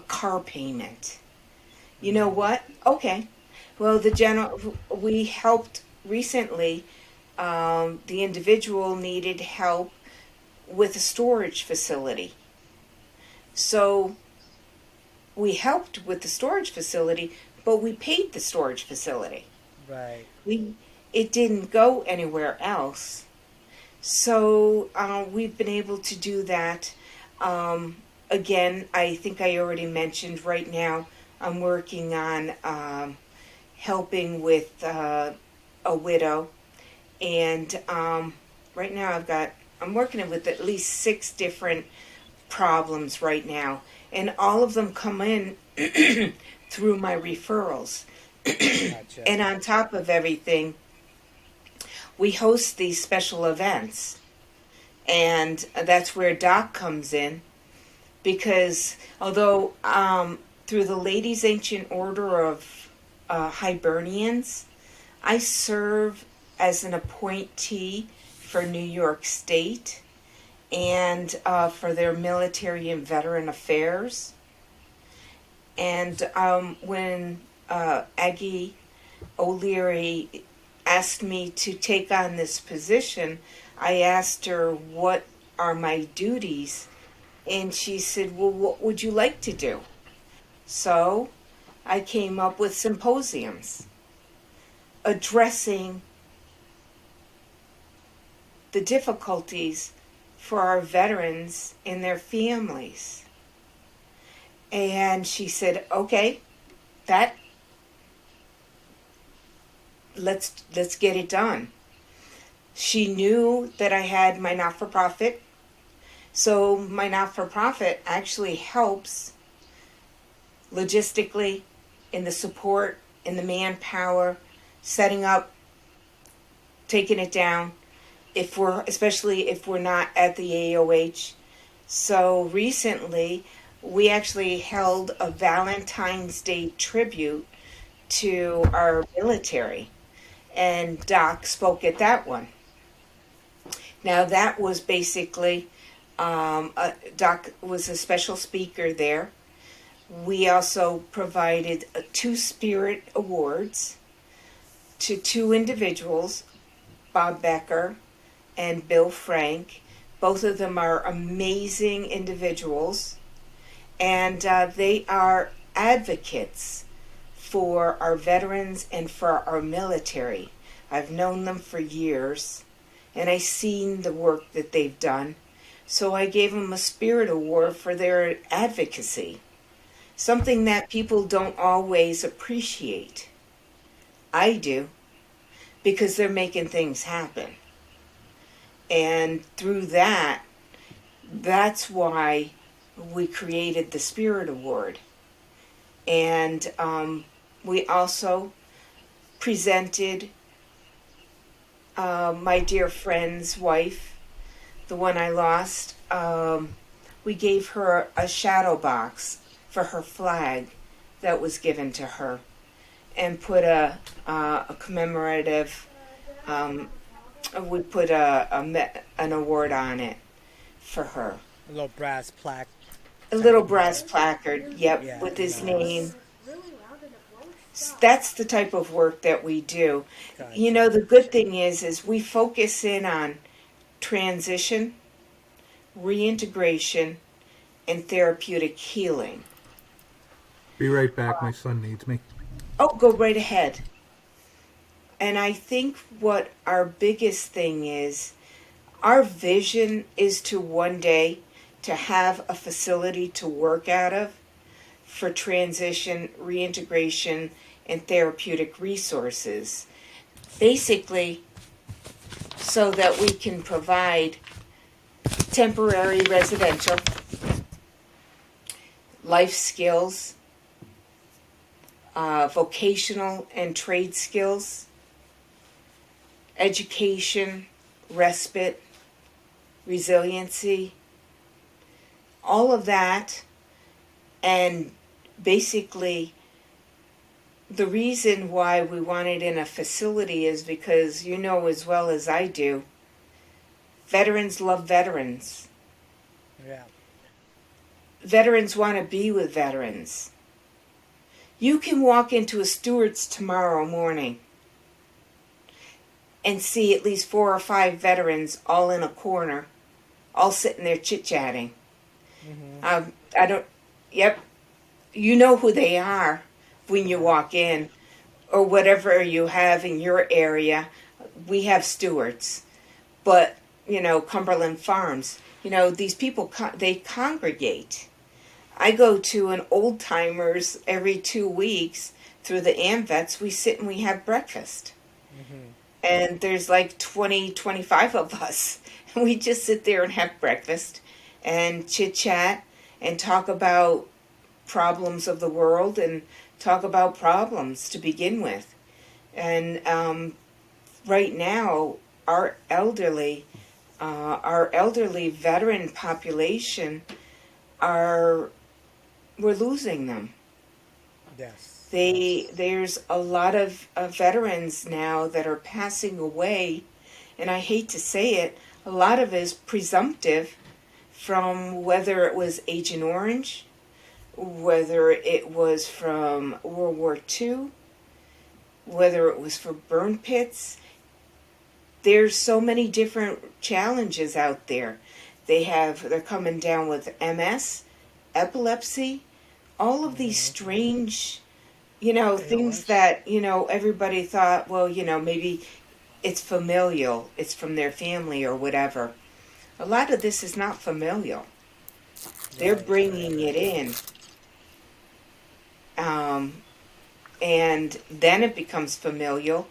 car payment. You know Mm-hmm. what? Okay. Well, the general we helped recently. The individual needed help with a storage facility, so we helped with the storage facility, but we paid the storage facility. Right. We It didn't go anywhere else. So we've been able to do that. Again, I think I already mentioned right now I'm working on helping with a widow. And right now I'm working with at least 6 different problems right now. And all of them come in through my referrals. Gotcha. And on top of everything, we host these special events. And that's where Doc comes in, because although through the Ladies' Ancient Order of Hibernians, I serve as an appointee for New York State and for their military and veteran affairs. And when Aggie O'Leary asked me to take on this position, I asked her, what are my duties? And she said, well, what would you like to do? So I came up with symposiums addressing the difficulties for our veterans and their families. And she said, okay, that let's get it done. She knew that I had my not-for-profit. So my not-for-profit actually helps logistically in the support, in the manpower, setting up, taking it down, especially if we're not at the AOH. So recently, we actually held a Valentine's Day tribute to our military, and Doc spoke at that one. Now that was basically, Doc was a special speaker there. We also provided 2 Spirit Awards to 2 individuals, Bob Becker and Bill Frank. Both of them are amazing individuals, and they are advocates for our veterans and for our military. I've known them for years, and I've seen the work that they've done. So I gave them a Spirit Award for their advocacy, something that people don't always appreciate. I do, because they're making things happen. And through that, that's why we created the Spirit Award. And we also presented my dear friend's wife, the one I lost. We gave her a shadow box for her flag that was given to her, and put a commemorative. We put an award on it for her. A little brass plaque. A little brass placard, yep, Yeah, with his nice. name. That's the type of work that we do. Gotcha. You know, the good thing is we focus in on transition, reintegration, and therapeutic healing. Be right back. My son needs me. Oh, go right ahead. And I think what our biggest thing is, our vision is to one day to have a facility to work out of for transition, reintegration, and therapeutic resources. Basically, so that we can provide temporary residential, life skills, vocational and trade skills, education, respite, resiliency, all of that. And basically, the reason why we want it in a facility is because, you know as well as I do, veterans love veterans. Yeah. Veterans want to be with veterans. You can walk into a Stewart's tomorrow morning and see at least 4 or 5 veterans all in a corner, all sitting there chit-chatting. Mm-hmm. I don't, yep, you know who they are when you walk in, or whatever you have in your area. We have Stewart's, but, you know, Cumberland Farms, you know, these people, they congregate. I go to an old timers every 2 weeks through the AMVETS. We sit and we have breakfast. Mm-hmm. And there's like 20, 25 of us. And we just sit there and have breakfast and chit chat and talk about problems of the world and talk about problems to begin with. And right now, our elderly veteran population we're losing them. Yes. There's a lot of veterans now that are passing away, and I hate to say it, a lot of it is presumptive from whether it was Agent Orange, whether it was from World War II, whether it was for burn pits. There's so many different challenges out there. They're coming down with MS, epilepsy, all of these strange, things that, everybody thought, well, maybe it's familial, it's from their family or whatever. A lot of this is not familial. They're bringing it in. And then it becomes familial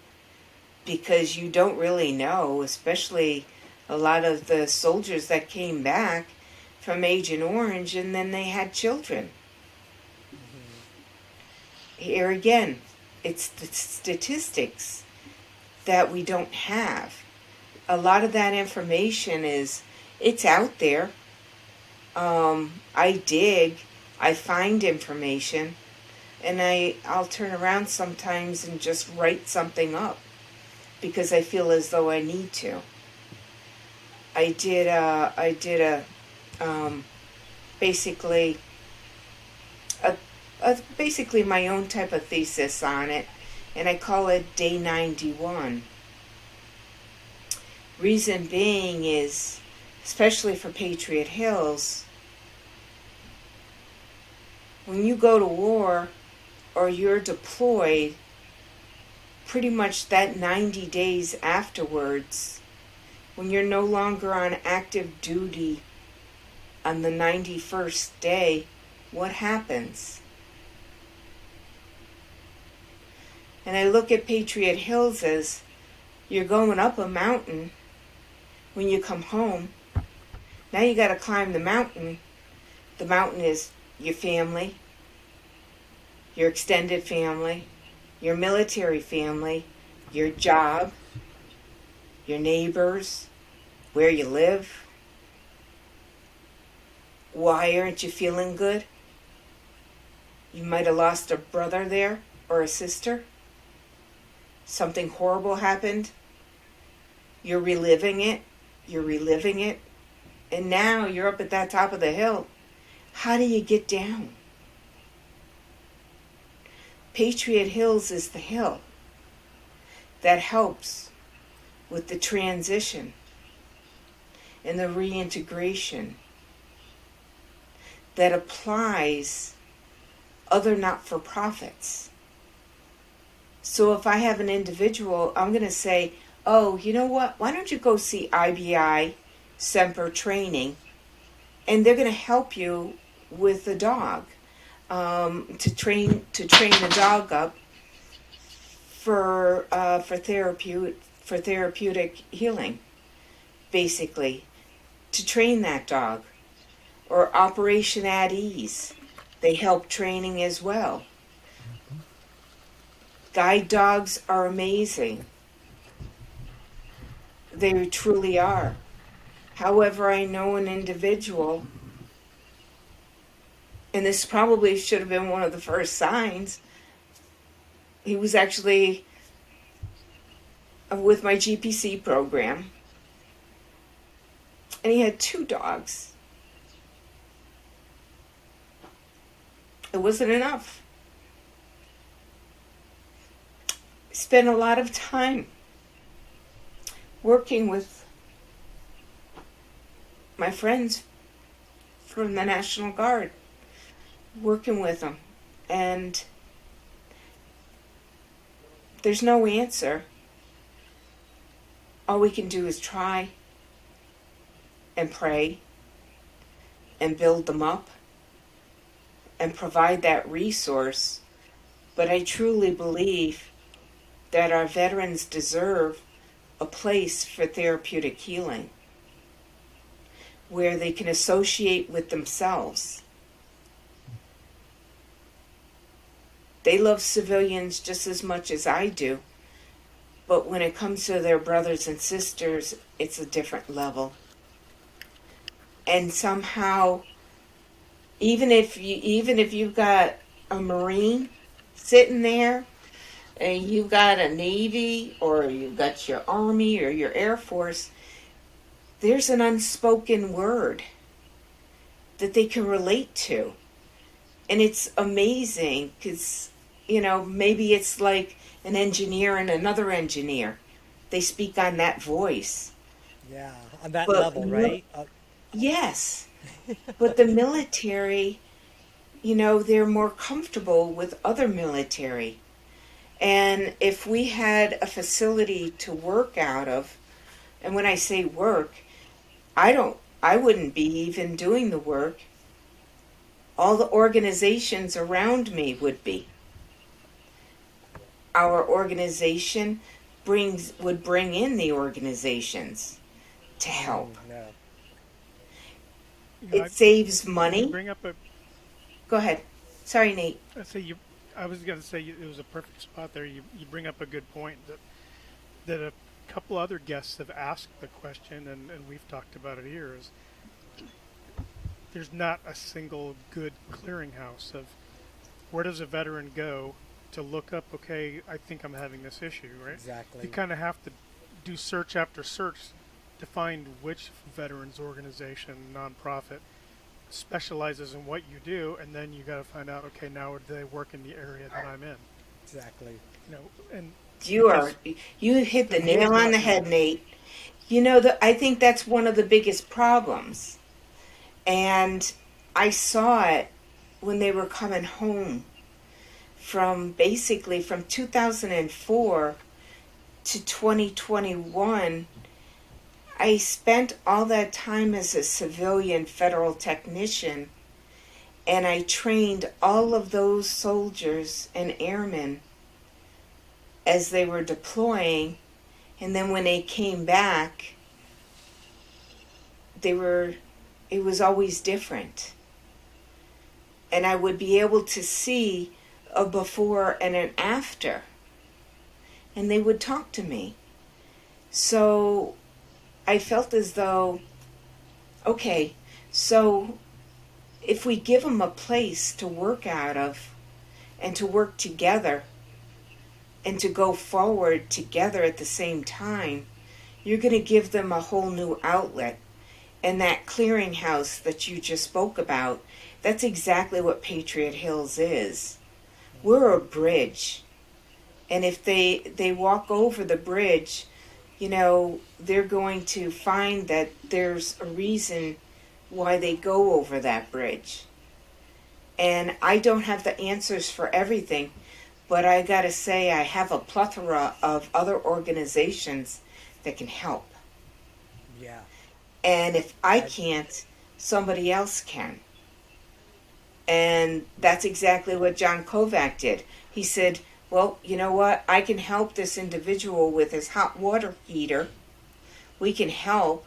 because you don't really know, especially a lot of the soldiers that came back from Agent Orange and then they had children. Here again, it's the statistics that we don't have. A lot of that information it's out there. I dig, I find information, and I'll turn around sometimes and just write something up because I feel as though I need to. I did basically my own type of thesis on it, and I call it Day 91. Reason being is, especially for Patriot Hills, when you go to war or you're deployed, pretty much that 90 days afterwards, when you're no longer on active duty on the 91st day, what happens? And I look at Patriot Hills as you're going up a mountain when you come home. Now you got to climb the mountain. The mountain is your family, your extended family, your military family, your job, your neighbors, where you live. Why aren't you feeling good? You might have lost a brother there or a sister. Something horrible happened. You're reliving it. You're reliving it. And now you're up at that top of the hill. How do you get down? Patriot Hills is the hill that helps with the transition and the reintegration that applies other not-for-profits. So if I have an individual, I'm going to say, oh, you know what? Why don't you go see IBI Semper Training, and they're going to help you with the dog, to train the dog up for therapeutic healing, basically, to train that dog. Or Operation at Ease, they help training as well. Guide dogs are amazing. They truly are. However, I know an individual, and this probably should have been one of the first signs. He was actually with my GPC program, and he had 2 dogs. It wasn't enough. Spent a lot of time working with my friends from the National Guard, working with them, and there's no answer. All we can do is try and pray and build them up and provide that resource. But I truly believe that our veterans deserve a place for therapeutic healing where they can associate with themselves. They love civilians just as much as I do, but when it comes to their brothers and sisters, it's a different level. And somehow, even if you've got a Marine sitting there, and you've got a Navy, or you've got your Army or your Air Force, there's an unspoken word that they can relate to. And it's amazing because, maybe it's like an engineer and another engineer. They speak on that voice. Yeah, on that But level, right? yes. But the military, they're more comfortable with other military. And if we had a facility to work out of, and when I say work, I wouldn't be even doing the work. All the organizations around me would be. Our organization would bring in the organizations to help. No. You know, It saves money. you bring up a. Go ahead. Sorry, Nate. I was going to say it was a perfect spot there. You bring up a good point that a couple other guests have asked the question, and we've talked about it here. Is there's not a single good clearinghouse of where does a veteran go to look up, okay, I think I'm having this issue, right? Exactly. You kind of have to do search after search to find which veterans organization, nonprofit, specializes in what you do, and then you got to find out, okay, now do they work in the area that I'm in? Exactly. And You hit the nail on the head, Nate. I think that's one of the biggest problems. And I saw it when they were coming home from 2004 to 2021. I spent all that time as a civilian federal technician, and I trained all of those soldiers and airmen as they were deploying, and then when they came back, it was always different. And I would be able to see a before and an after, and they would talk to me. So I felt as though, okay, so if we give them a place to work out of and to work together and to go forward together at the same time, you're going to give them a whole new outlet. And that clearinghouse that you just spoke about, that's exactly what Patriot Hills is. We're a bridge. And if they walk over the bridge, you know, they're going to find that there's a reason why they go over that bridge. And I don't have the answers for everything, but I gotta say I have a plethora of other organizations that can help. Yeah. And if I can't, somebody else can. And that's exactly what John Kovac did. He said, well, you know what? I can help this individual with his hot water heater. We can help.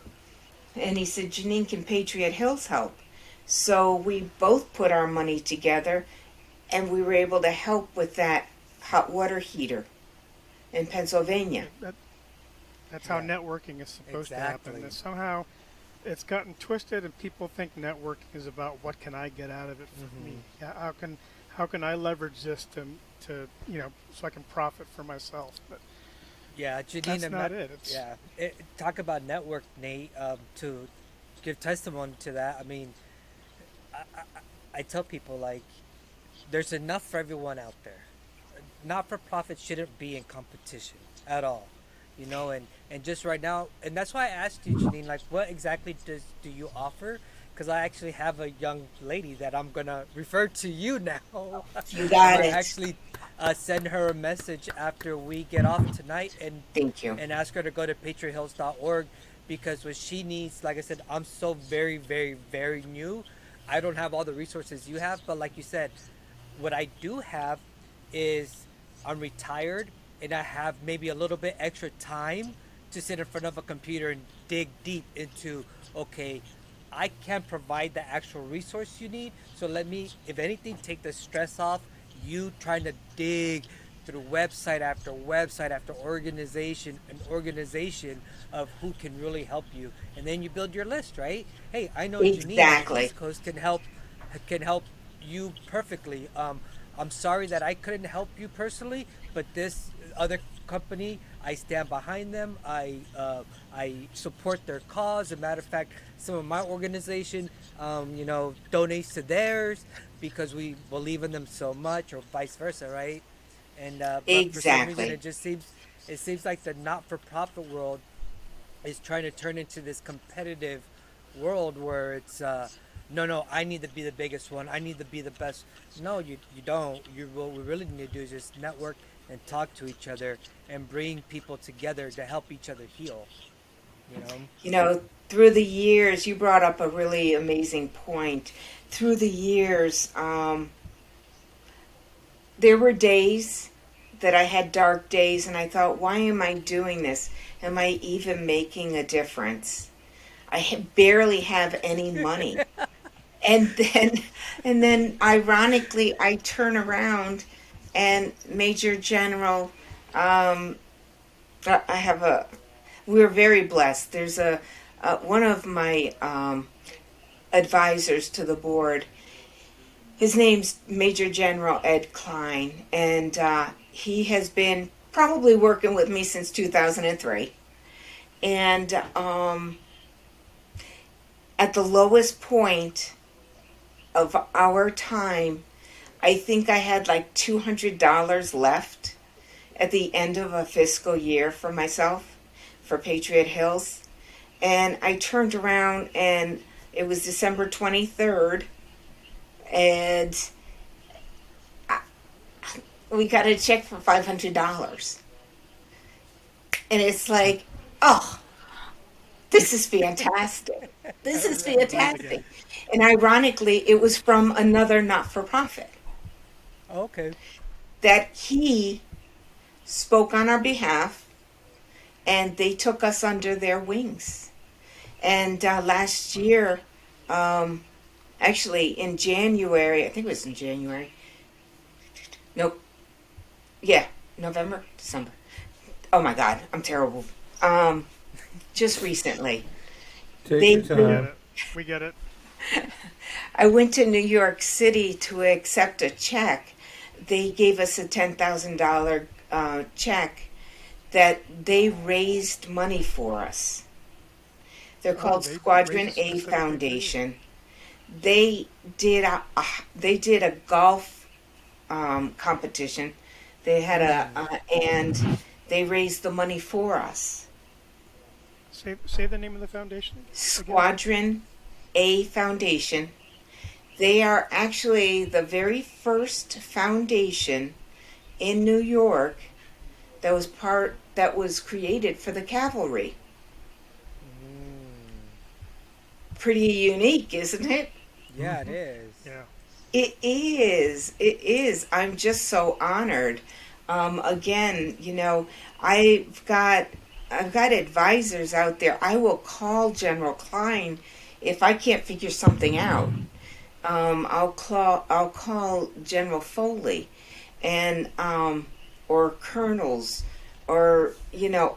And he said, Jeannine, can Patriot Hills help? So we both put our money together and we were able to help with that hot water heater in Pennsylvania. That's how networking is supposed to happen. Exactly. And somehow it's gotten twisted, and people think networking is about what can I get out of it for me. Yeah, how can I leverage this to so I can profit for myself? But Yeah, Jeannine that's M. not it. It's, Yeah, talk about network, Nate. To give testimony to that, I mean, I tell people, like, there's enough for everyone out there. Not for profit shouldn't be in competition at all, you know. And just right now, and that's why I asked you, Jeannine, like, what exactly do you offer? Because I actually have a young lady that I'm gonna refer to you now. You got I'm gonna it. actually send her a message after we get off tonight, Thank you. and ask her to go to patriothills.org, because what she needs, like I said, I'm so very, very, very new. I don't have all the resources you have, but like you said, what I do have is I'm retired and I have maybe a little bit extra time to sit in front of a computer and dig deep into, okay, I can't provide the actual resource you need, so let me, if anything, take the stress off you trying to dig through website after organization and organization of who can really help you, and then you build your list, right? Hey, I know Jeannine on the Exactly. East Coast can help you perfectly. I'm sorry that I couldn't help you personally, but this other company, I stand behind them. I support their cause. As a matter of fact, some of my organization, donates to theirs because we believe in them so much, or vice versa, right? And but for some reason, Exactly. it seems like the not-for-profit world is trying to turn into this competitive world where it's no, I need to be the biggest one, I need to be the best. No, you don't. What we really need to do is just network and talk to each other and bring people together to help each other heal, you know. You know, through the years, you brought up a really amazing point. Through the years, there were days that I had dark days, and I thought, why am I doing this? Am I even making a difference? Barely have any money. And then, and then, ironically, I turn around, and Major General, I have a. We're very blessed. There's one of my advisors to the board. His name's Major General Ed Klein, and he has been probably working with me since 2003. And at the lowest point of our time, I think I had like $200 left at the end of a fiscal year for myself, for Patriot Hills. And I turned around, and it was December 23rd, and we got a check for $500. And it's like, oh, this is fantastic. This is fantastic. And ironically, it was from another not-for-profit Okay. that he spoke on our behalf, and they took us under their wings. And last year, actually in January, I think it was in January, Nope. Yeah, November, December. Oh my God, I'm terrible. Um, just recently, Take your they We get time. it. We get it. I went to New York City to accept a check. They gave us a $10,000 check that they raised money for us. They're Oh, called they raised Squadron it A specifically for you. Foundation. They did a golf competition. They had and they raised the money for us. Say the name of the foundation again. Squadron A Foundation. They are actually the very first foundation in New York that was created for the cavalry. Mm. Pretty unique, isn't it? Yeah, it is. Yeah. It is. It is. I'm just so honored. Again, I've got I've got advisors out there. I will call General Klein if I can't figure something out. I'll call General Foley, and or colonels, or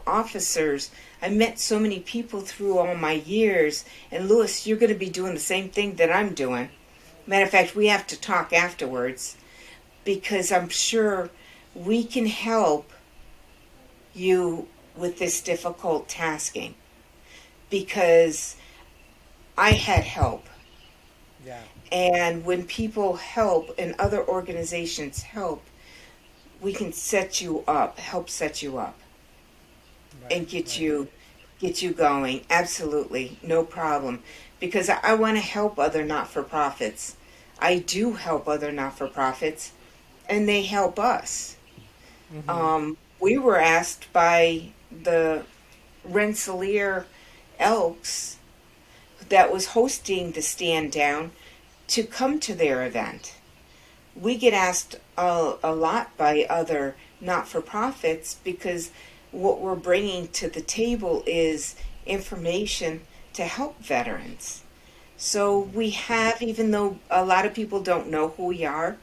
officers. I met so many people through all my years, and Lewis, you're going to be doing the same thing that I'm doing. Matter of fact, we have to talk afterwards because I'm sure we can help you with this difficult tasking because I had help. Yeah. And when people help and other organizations help, we can help set you up Right. and get Right. you going. Absolutely, no problem. Because I want to help other not-for-profits. I do help other not-for-profits, and they help us. Mm-hmm. We were asked by the Rensselaer Elks that was hosting the stand down to come to their event. We get asked a lot by other not-for-profits because what we're bringing to the table is information to help veterans. So we have, even though a lot of people don't know who we are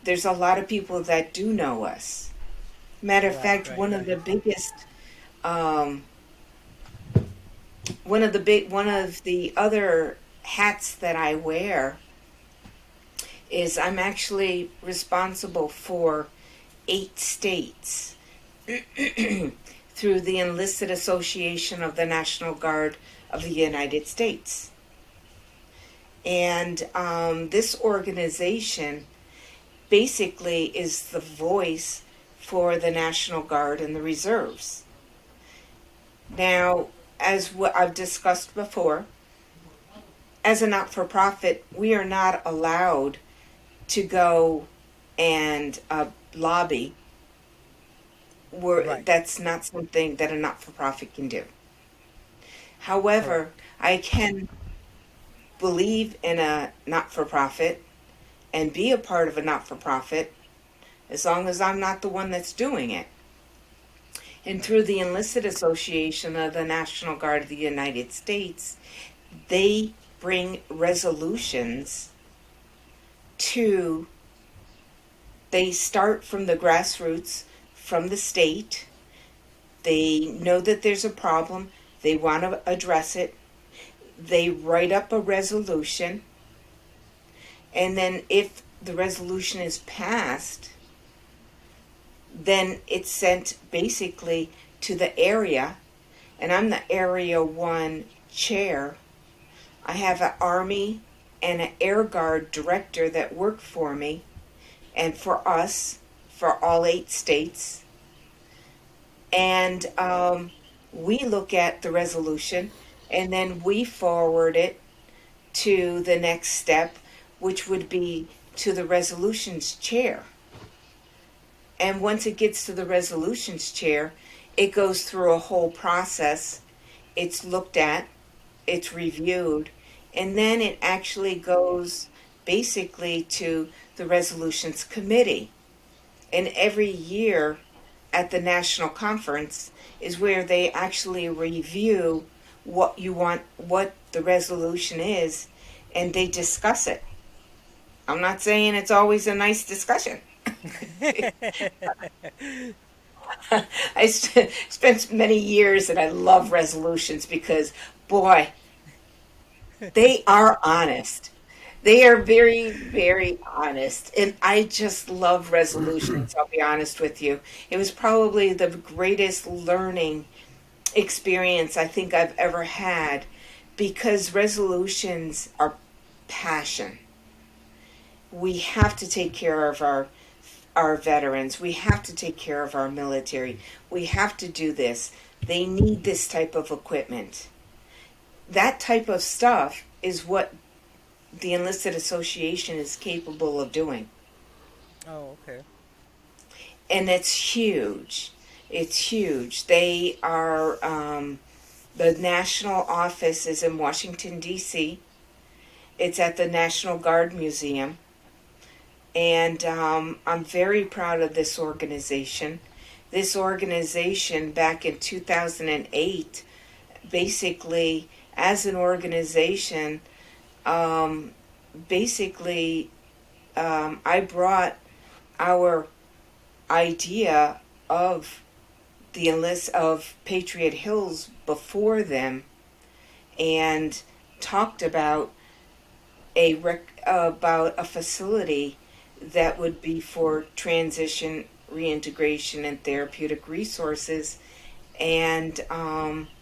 there's a lot of people that do know us. Matter of Right. fact, Right. Right. um, one of the other hats that I wear is I'm actually responsible for 8 states through the Enlisted Association of the National Guard of the United States. And this organization basically is the voice for the National Guard and the reserves. Now, as what I've discussed before, as a not for profit, we are not allowed to go and lobby. Right. That's not something that a not for profit can do. However, Correct. I can believe in a not for profit and be a part of a not for profit as long as I'm not the one that's doing it. And Right. through the Enlisted Association of the National Guard of the United States, they bring resolutions to, they start from the grassroots, from the state. They know that there's a problem, they want to address it. They write up a resolution, and then if the resolution is passed, then it's sent basically to the area, and I'm the Area 1 chair. I have an Army and an Air Guard director that work for me and for us, for all 8 states. And we look at the resolution and then we forward it to the next step, which would be to the resolutions chair. And once it gets to the resolutions chair, it goes through a whole process. It's looked at, it's reviewed, and then it actually goes basically to the resolutions committee. And every year at the national conference is where they actually review what you want, what the resolution is, and they discuss it. I'm not saying it's always a nice discussion. Spent many years and I love resolutions because, boy, they are honest. They are very, very honest. And I just love resolutions, I'll be honest with you. It was probably the greatest learning experience I think I've ever had because resolutions are passion. We have to take care of our veterans. We have to take care of our military. We have to do this. They need this type of equipment. That type of stuff is what the Enlisted Association is capable of doing. Oh, okay. And it's huge. It's huge. They are, the national office is in Washington, D.C., it's at the National Guard Museum. And I'm very proud of this organization. This organization, back in 2008, basically, as an organization, um, I brought our idea of of Patriot Hills before them and talked about about a facility that would be for transition, reintegration, and therapeutic resources, and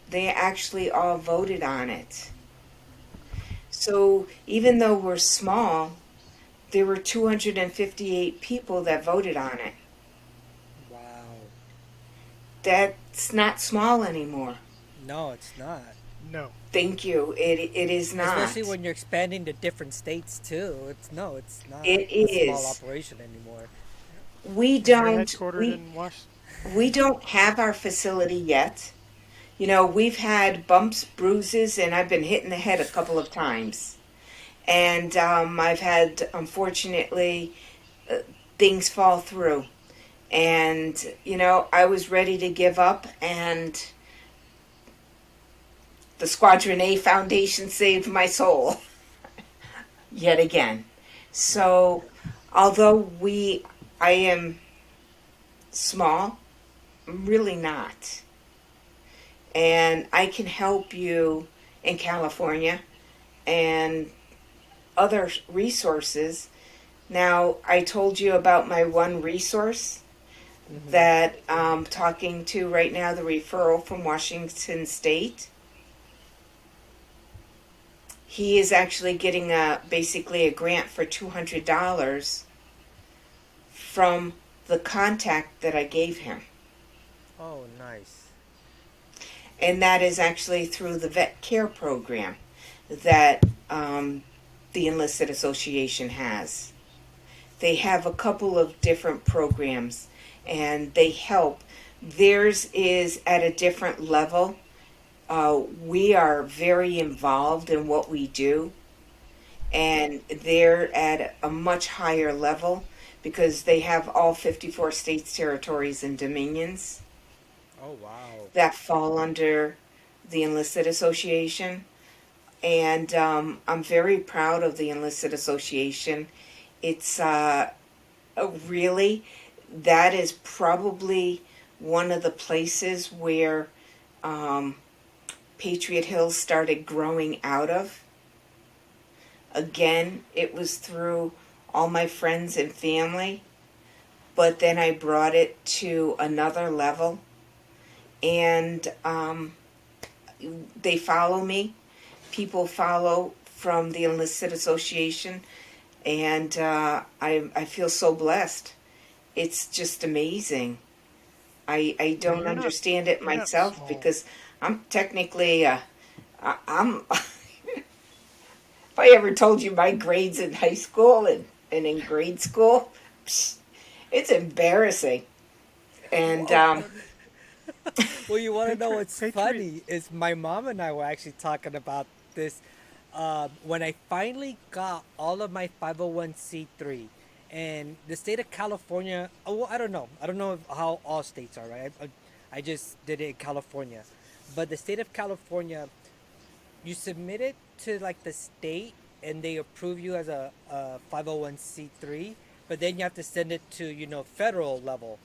they actually all voted on it. So even though we're small, there were 258 people that voted on it. Wow. That's not small anymore. No, it's not. No. Thank you. It is Especially not. when you're expanding to different states too. It's not It a small is. operation anymore. We And they're don't headquartered we in Washington. we don't have our facility yet. You know, we've had bumps, bruises, and I've been hit in the head a couple of times. And I've had, unfortunately, uh, things fall through. And, you know, I was ready to give up, and the Squadron A Foundation saved my soul yet again. So, although I am small, I'm really not. And I can help you in California and other resources. Now, I told you about my one resource Mm-hmm. that I'm talking to right now, the referral from Washington State. He is actually getting basically a grant for $200 from the contact that I gave him. Oh, nice. And that is actually through the vet care program that the Enlisted Association has. They have a couple of different programs and they help. Theirs is at a different level. We are very involved in what we do, and they're at a much higher level because they have all 54 states, territories, and dominions Oh, wow. that fall under the Enlisted Association. And I'm very proud of the Enlisted Association. It's really, that is probably one of the places where um, Patriot Hills started growing out of. Again, it was through all my friends and family, but then I brought it to another level, and they follow me. People follow from the Enlisted Association, and I feel so blessed. It's just amazing. I And don't understand it you're not myself small. because I'm technically I'm if I ever told you my grades in high school and in grade school, psh, it's embarrassing. And Well, well, you want to know Patriot what's Patriot funny is my mom and I were actually talking about this when I finally got all of my 501c3 and the state of California. Oh, well, I don't know. I don't know how all states are, right? I just did it in California, but the state of California, you submit it to like the state, and they approve you as a 501c3, but then you have to send it to, federal level.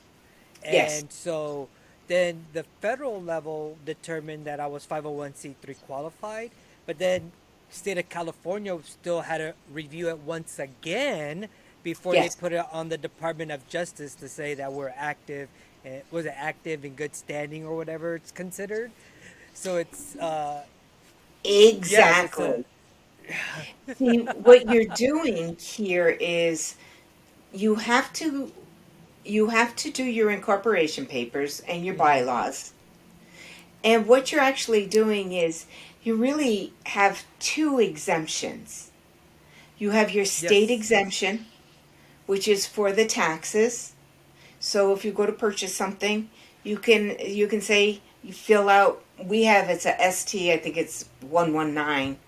Yes. And so then the federal level determined that I was 501c3 qualified, but then state of California still had to review it once again before they Yes. put it on the Department of Justice to say that we're active, was it active in good standing or whatever it's considered. So it's yes, it's a Exactly. See, what you're doing here is you have to you have to do your incorporation papers and your mhm. bylaws. And what you're actually doing is you really have two exemptions. You have your state Yes. exemption, which is for the taxes. So if you go to purchase something, you can say you fill out. We have it's a ST. I think it's 119.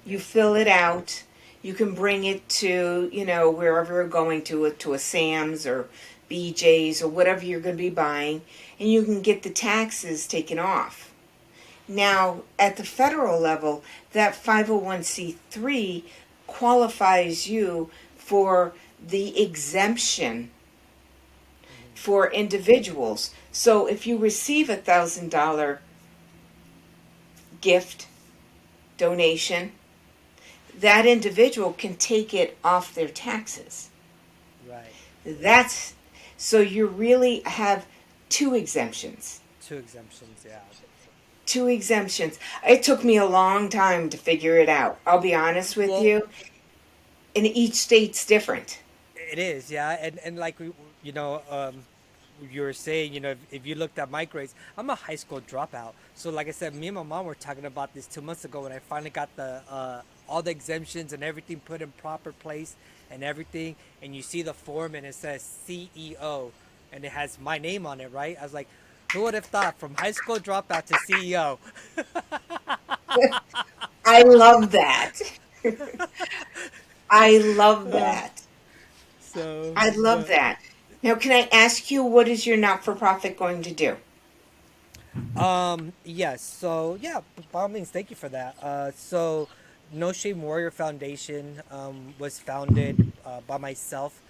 You Yes. fill it out. You can bring it to wherever you're going to a Sam's or BJ's or whatever you're going to be buying, and you can get the taxes taken off. Now, at the federal level, that 501c3 qualifies you for the exemption Mhm. for individuals. So if you receive $1,000 gift donation, that individual can take it off their taxes. Right. That's so you really have two exemptions. Two exemptions, yeah. Two exemptions. It took me a long time to figure it out. I'll be honest with Well, you. And each state's different. it is, yeah, and like you know, you were saying, if you looked at my grades, I'm a high school dropout. So like I said, me and my mom were talking about this 2 months ago when I finally got the all the exemptions and everything put in proper place and everything, and you see the form and it says CEO, and it has my name on it, right? I was like, who would have thought from high school dropout to CEO? I love that. I love Uh, that. so, I love but that. Now, can I ask you, what is your not for profit going to do? Yes. So yeah, by all means, thank you for that. So No Shame Warrior Foundation was founded by myself,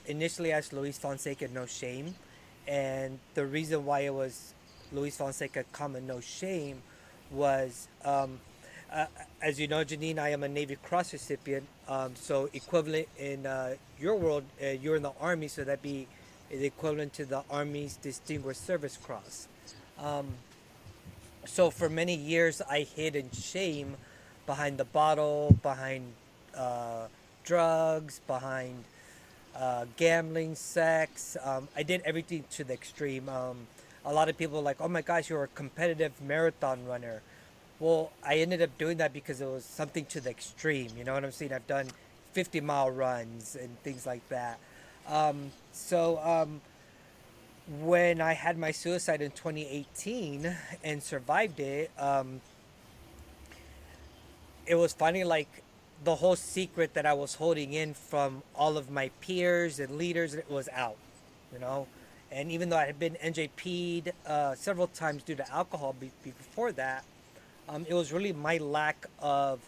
initially as Luis Fonseca No Shame, and the reason why it was Luis Fonseca, comma No Shame, was uh, as you know, Jeannine, I am a Navy Cross recipient. So equivalent in your world, you're in the Army, so that'd be the equivalent to the Army's Distinguished Service Cross. Um, so for many years, I hid in shame behind the bottle, behind uh, drugs, behind gambling, sex. I did everything to the extreme. A lot of people were like, "Oh my gosh, you're a competitive marathon runner." Well, I ended up doing that because it was something to the extreme. You know what I'm saying? I've done 50-mile runs and things like that. So when I had my suicide in 2018 and survived it, it was funny, like the whole secret that I was holding in from all of my peers and leaders, it was out, you know. And even though I had been NJP'd several times due to alcohol before that, it was really my lack of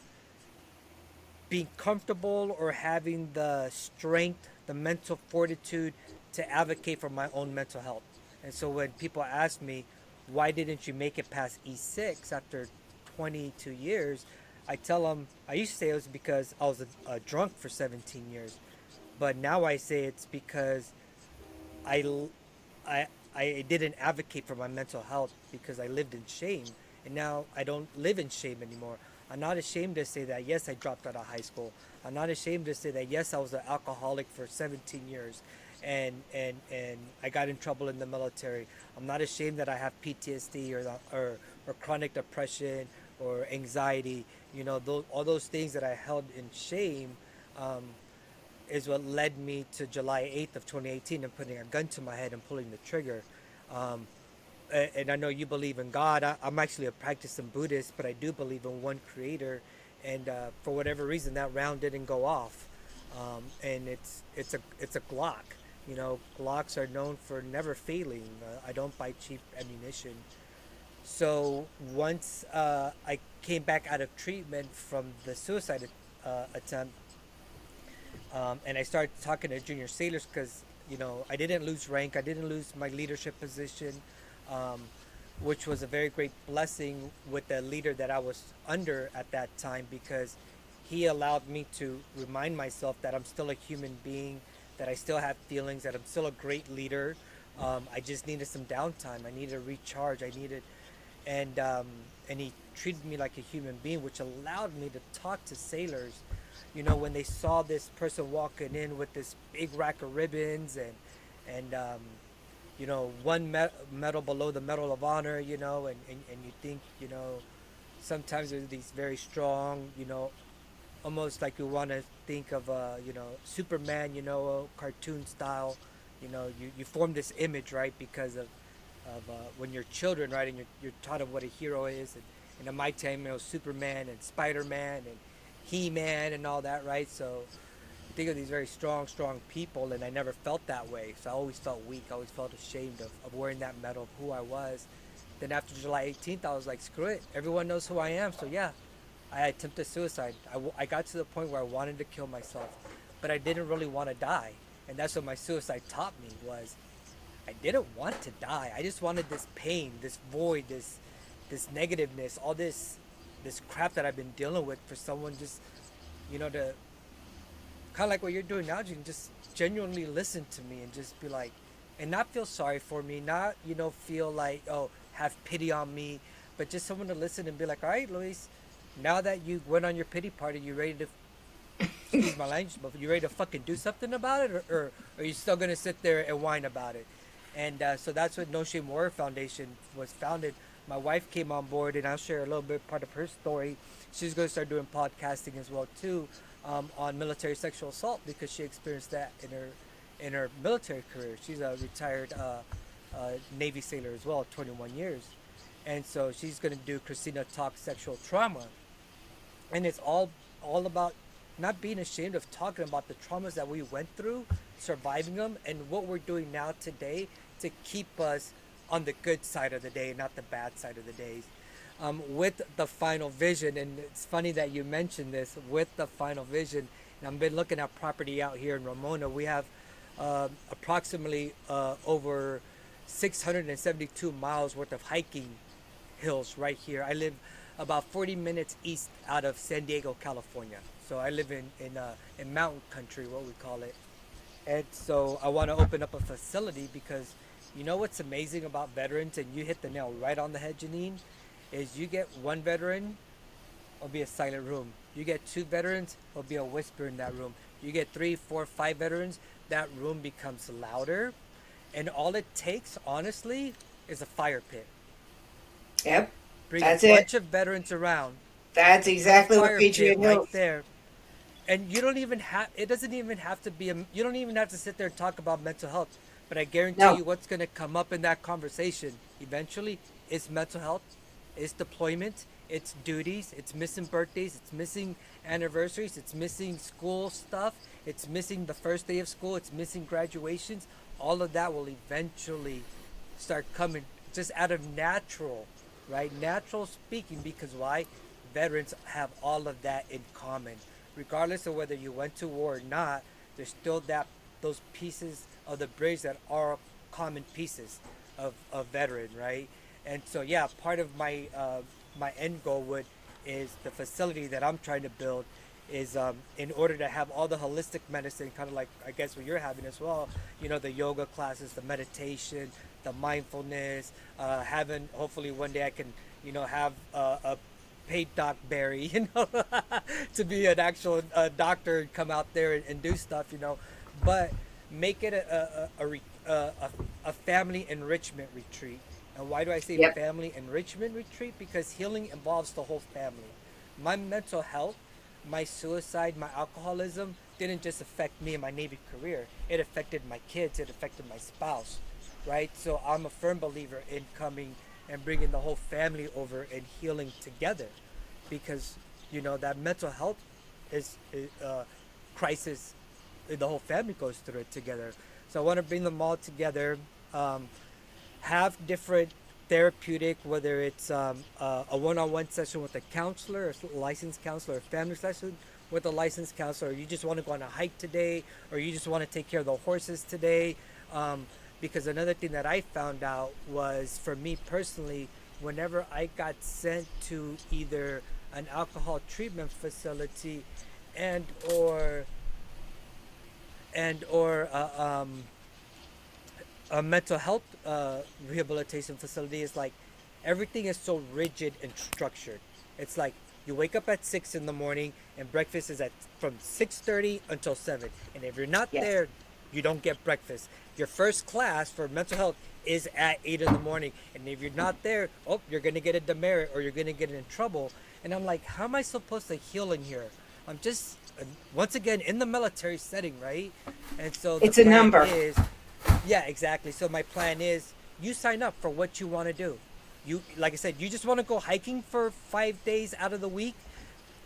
being comfortable or having the strength, the mental fortitude to advocate for my own mental health. And so when people ask me, why didn't you make it past E6 after 22 years? I tell them, I used to say it was because I was a drunk for 17 years. But now I say it's because I, I, I didn't advocate for my mental health because I lived in shame. And now I don't live in shame anymore. I'm not ashamed to say that, yes, I dropped out of high school. I'm not ashamed to say that, yes, I was an alcoholic for 17 years and I got in trouble in the military. I'm not ashamed that I have PTSD or chronic depression or anxiety. All those things that I held in shame um, is what led me to July 8th of 2018 and putting a gun to my head and pulling the trigger. Um, and I know you believe in God. I'm actually a practicing Buddhist, but I do believe in one creator. And for whatever reason, that round didn't go off. And it's a Glock. Glocks are known for never failing. I don't buy cheap ammunition. So once I came back out of treatment from the suicide attempt. And I started talking to junior sailors because, I didn't lose rank. I didn't lose my leadership position, um, which was a very great blessing with the leader that I was under at that time, because he allowed me to remind myself that I'm still a human being, that I still have feelings, that I'm still a great leader. I just needed some downtime. I needed a recharge. And and he treated me like a human being, which allowed me to talk to sailors. When they saw this person walking in with this big rack of ribbons and one medal below the Medal of Honor, and you think, sometimes there's these very strong, almost like you want to think of, Superman, cartoon style. You form this image, right, because of when you're children, right, and you're taught of what a hero is, and in my time, Superman and Spider-Man and He-Man and all that, right? So think of these very strong people, and I never felt that way. So I always felt weak. I always felt ashamed of wearing that medal, of who I was. Then after July 18th, I was like, screw it. Everyone knows who I am. So yeah, I attempted suicide. I got to the point where I wanted to kill myself, but I didn't really want to die. And that's what my suicide taught me, was I didn't want to die. I just wanted this pain, this void, this negativeness, all this crap that I've been dealing with, for someone just, to kind of like what you're doing now, Jean, just genuinely listen to me and just be like, and not feel sorry for me, not, feel like, oh, have pity on me, but just someone to listen and be like, all right, Luis, now that you went on your pity party, you ready to, excuse my language, but you ready to fucking do something about it, or are you still going to sit there and whine about it? And so that's what No Shame Warrior Foundation was founded. My wife came on board, and I'll share a little bit part of her story. She's going to start doing podcasting as well too, on military sexual assault, because she experienced that in her military career. She's a retired Navy sailor as well, 21 years, and so she's going to do Christina Talk Sexual Trauma, and it's all about not being ashamed of talking about the traumas that we went through, surviving them, and what we're doing now today to keep us on the good side of the day, not the bad side of the days. With the final vision, and it's funny that you mentioned this, with the final vision, and I've been looking at property out here in Ramona. We have approximately over 672 miles worth of hiking hills right here. I live about 40 minutes east out of San Diego, California. So I live in mountain country, what we call it. And so I want to open up a facility, because you know what's amazing about veterans, and you hit the nail right on the head, Jeannine, is you get one veteran, it'll be a silent room. You get two veterans, it'll be a whisper in that room. You get 3, 4, 5 veterans, that room becomes louder. And all it takes, honestly, is a fire pit. Yep. Bring That's a it. bunch of veterans around. That's exactly what Fire Patriot pit Hills. right there. And you don't even have, it doesn't even have to be, you don't even have to sit there and talk about mental health. But I guarantee No. you what's going to come up in that conversation eventually is mental health, it's deployment, it's duties, it's missing birthdays, it's missing anniversaries, it's missing school stuff, it's missing the first day of school, it's missing graduations. All of that will eventually start coming just out of natural, right? Natural speaking, because why? Veterans have all of that in common. Regardless of whether you went to war or not, there's still those pieces of the bridge that are common pieces of veteran, right? And so yeah, part of my my end goal is the facility that I'm trying to build is in order to have all the holistic medicine, kind of like I guess what you're having as well, the yoga classes, the meditation, the mindfulness, having, hopefully one day I can have a paid Doc Barry, to be an actual doctor and come out there and do stuff, but make it a family enrichment retreat. And why do I say Yep. family enrichment retreat? Because healing involves the whole family. My mental health, my suicide, my alcoholism didn't just affect me and my Navy career. It affected my kids. It affected my spouse, right? So I'm a firm believer in coming and bringing the whole family over and healing together, because that mental health is crisis. The whole family goes through it together. So I want to bring them all together. Have different therapeutic, whether it's a one-on-one session with a counselor, a licensed counselor, a family session, with a licensed counselor, or you just want to go on a hike today, or you just want to take care of the horses today. Because another thing that I found out was, for me personally, whenever I got sent to either an alcohol treatment facility and or a mental health rehabilitation facility, is like everything is so rigid and structured. It's like you wake up at 6 in the morning and breakfast is at from 6:30 until 7. And if you're not Yes. there, you don't get breakfast. Your first class for mental health is at 8 in the morning, and if you're not there, oh, you're gonna get a demerit or you're gonna get in trouble. And I'm like, how am I supposed to heal in here? I'm just once again in the military setting, right? And so the It's a plan number. is, yeah, exactly. So my plan is, you sign up for what you want to do. You, like I said, you just want to go hiking for 5 days out of the week.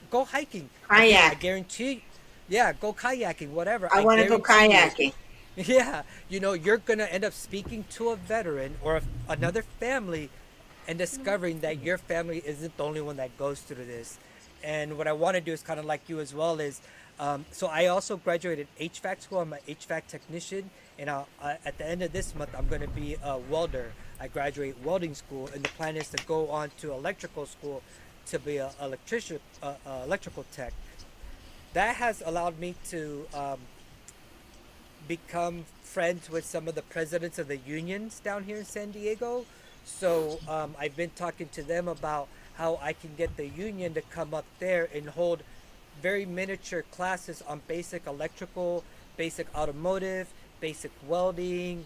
Go hiking. I Kayak. guarantee. Yeah, go kayaking, whatever. I I want to go guarantee you. kayaking. Yeah, you're gonna end up speaking to a veteran or another family, and discovering that your family isn't the only one that goes through this. And what I want to do is kind of like you as well, is so I also graduated HVAC school. I'm an HVAC technician, and at the end of this month I'm going to be a welder. I graduate welding school, and the plan is to go on to electrical school to be a electrician, electrical tech. That has allowed me to become friends with some of the presidents of the unions down here in San Diego. So I've been talking to them about how I can get the union to come up there and hold very miniature classes on basic electrical, basic automotive, basic welding,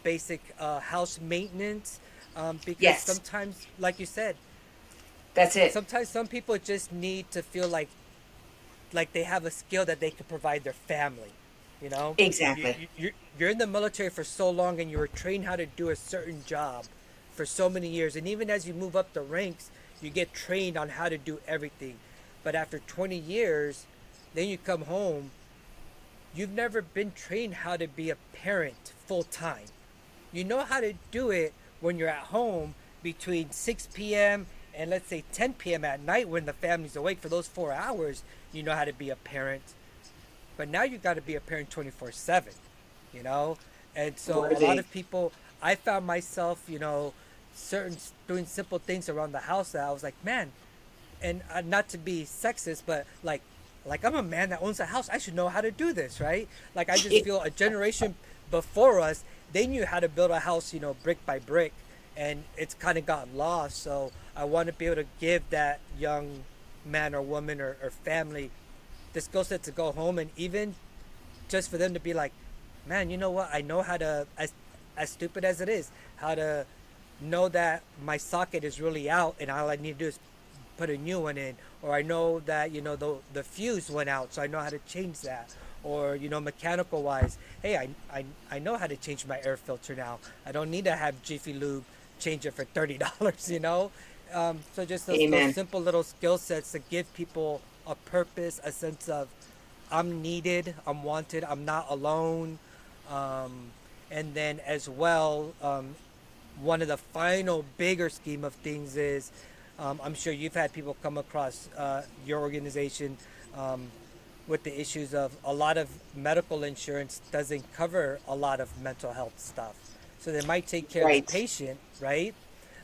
basic house maintenance. Because Yes, sometimes, like you said, that's it. sometimes some people just need to feel like they have a skill that they could provide their family. You know, Exactly. you're in the military for so long, and you were trained how to do a certain job for so many years, and even as you move up the ranks, you get trained on how to do everything. But after 20 years, then you come home. You've never been trained how to be a parent full time. You know how to do it when you're at home between 6 p.m. and let's say 10 p.m. at night when the family's awake for those 4 hours. You know how to be a parent. But now you got to be a parent 24/7, you know? And so a lot Worthy. of people, I found myself, certain doing simple things around the house that I was like, man, and not to be sexist, but like I'm a man that owns a house. I should know how to do this, right? Like I just feel a generation before us, they knew how to build a house, brick by brick, and it's kind of gotten lost. So I want to be able to give that young man or woman or family the skill set to go home, and even just for them to be like, man, you know what? I know how to, as stupid as it is, how to know that my socket is really out, and all I need to do is put a new one in, or I know that the fuse went out, so I know how to change that, or mechanical wise, hey, I know how to change my air filter now. I don't need to have Jiffy Lube change it for $30. So just those Amen. simple little skill sets to give people a purpose, a sense of I'm needed, I'm wanted, I'm not alone. And then as well, one of the final bigger scheme of things is, I'm sure you've had people come across your organization with the issues of a lot of medical insurance doesn't cover a lot of mental health stuff. So they might take care of the Right. patient, right?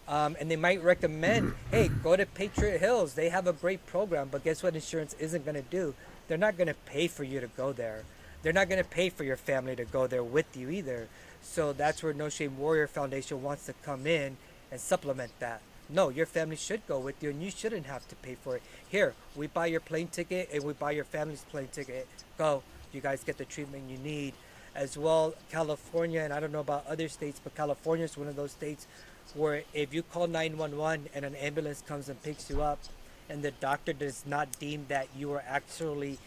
And they might recommend, hey, go to Patriot Hills. They have a great program, but guess what insurance isn't going to do? They're not going to pay for you to go there. They're not going to pay for your family to go there with you either. So that's where No Shame Warrior Foundation wants to come in and supplement that. No, your family should go with you, and you shouldn't have to pay for it. Here, we buy your plane ticket, and we buy your family's plane ticket. Go. You guys get the treatment you need. As well, California, and I don't know about other states, but California is one of those states where if you call 911 and an ambulance comes and picks you up, and the doctor does not deem that you are actually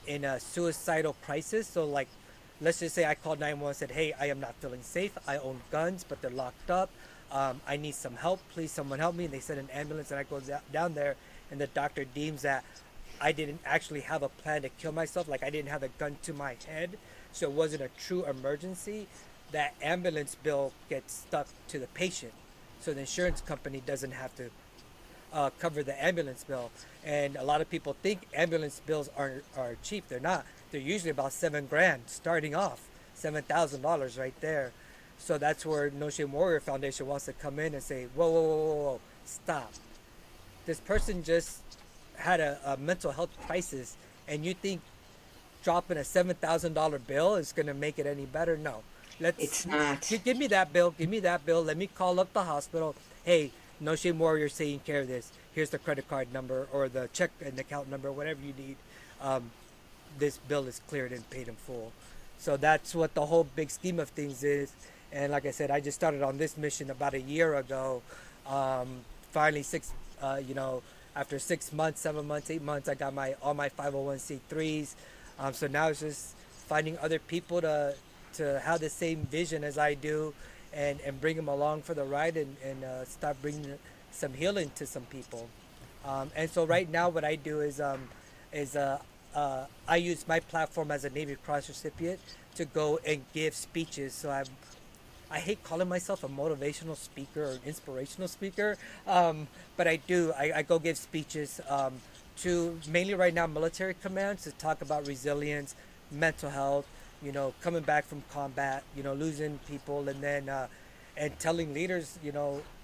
in a suicidal crisis, so like, let's just say I called 911 and said, hey, I am not feeling safe. I own guns, but they're locked up. I need some help. Please, someone help me. And they send an ambulance, and I go down there, and the doctor deems that I didn't actually have a plan to kill myself. Like I didn't have a gun to my head, so it wasn't a true emergency. That ambulance bill gets stuck to the patient, so the insurance company doesn't have to cover the ambulance bill. And a lot of people think ambulance bills are cheap. They're not. They're usually about 7 grand starting off, $7,000 right there. So that's where No Shame Warrior Foundation wants to come in and say, whoa, whoa, whoa, whoa, whoa, stop. This person just had a mental health crisis, and you think dropping a $7,000 bill is going to make it any better? No. It's not. Give me that bill. Give me that bill. Let me call up the hospital. Hey, No Shame Warrior's taking care of this. Here's the credit card number or the check and account number, whatever you need. This bill is cleared and paid in full. So that's what the whole big scheme of things is. And like I said, I just started on this mission about a year ago. Finally, after 6 months, 7 months, 8 months, I got all my 501c3s. So now it's just finding other people to have the same vision as I do, and bring them along for the ride, and start bringing some healing to some people. And so right now what I do is I use my platform as a Navy Cross recipient to go and give speeches. So I hate calling myself a motivational speaker or an inspirational speaker, but I do. I go give speeches to mainly right now military commands to talk about resilience, mental health, coming back from combat, losing people, and then and telling leaders,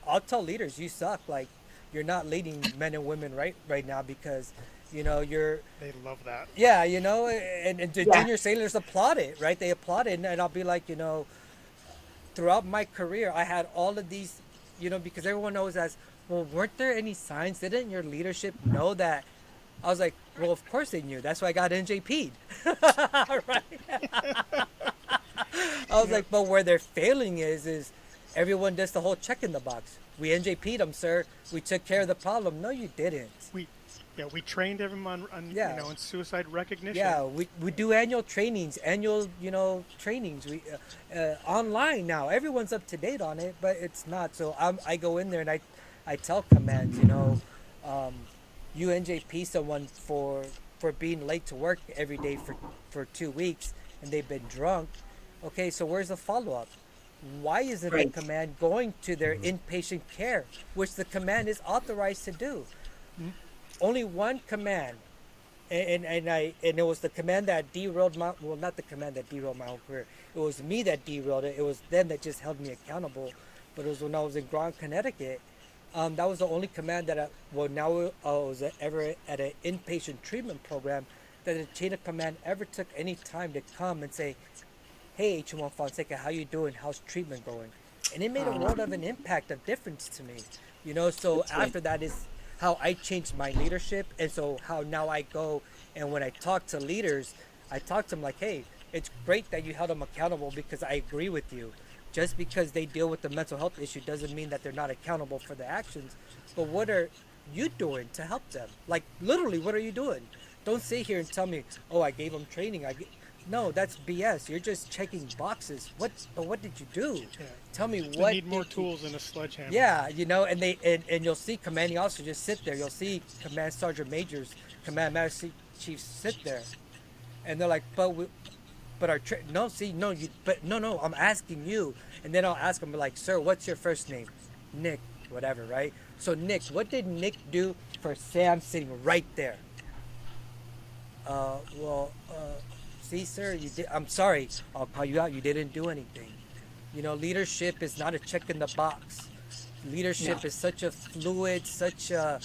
I'll tell leaders, you suck. Like, you're not leading men and women right now because you're. They love that. Yeah, and the junior sailors applaud it, right? They applaud it, and I'll be like, throughout my career, I had all of these, because everyone knows as, well, weren't there any signs? Didn't your leadership know that? I was like, well, of course they knew. That's why I got NJP'd. Right? I was like, but where they're failing is everyone does the whole check in the box. We NJP'd them, sir. We took care of the problem. No, you didn't. We trained everyone on in suicide recognition. Yeah, we do annual trainings, trainings. We online now. Everyone's up to date on it, but it's not. So I go in there and I tell commands, you NJP someone for being late to work every day for 2 weeks, and they've been drunk. Okay, so where's the follow-up? Why isn't the command going to their inpatient care, which the command is authorized to do? Only one command, and it was the command that derailed my, well, not the command that derailed my whole career. It was me that derailed it. It was them that just held me accountable. But it was when I was in Grunt, Connecticut. That was the only command that I was ever at an inpatient treatment program that the chain of command ever took any time to come and say, hey, H1 Fonseca, how you doing? How's treatment going? And it made a world of an impact, of difference to me. So after that is how I changed my leadership. And so how now I go, and when I talk to leaders, I talk to them like, hey, it's great that you held them accountable because I agree with you. Just because they deal with the mental health issue doesn't mean that they're not accountable for the actions. But what are you doing to help them? Like, literally, what are you doing? Don't sit here and tell me, oh, I gave them training. No, that's BS. You're just checking boxes. What did you do? Yeah. Tell me They what. need more tools than a sledgehammer. Yeah, and you'll see commanding officers just sit there. You'll see command sergeant majors, command master chiefs sit there, and they're like, but our no, I'm asking you. And then I'll ask them like, sir, what's your first name? Nick, whatever, right? So Nick, what did Nick do for Sam sitting right there? See, sir, you did. I'm sorry. I'll call you out. You didn't do anything. Leadership is not a check in the box. Leadership is such a fluid, such a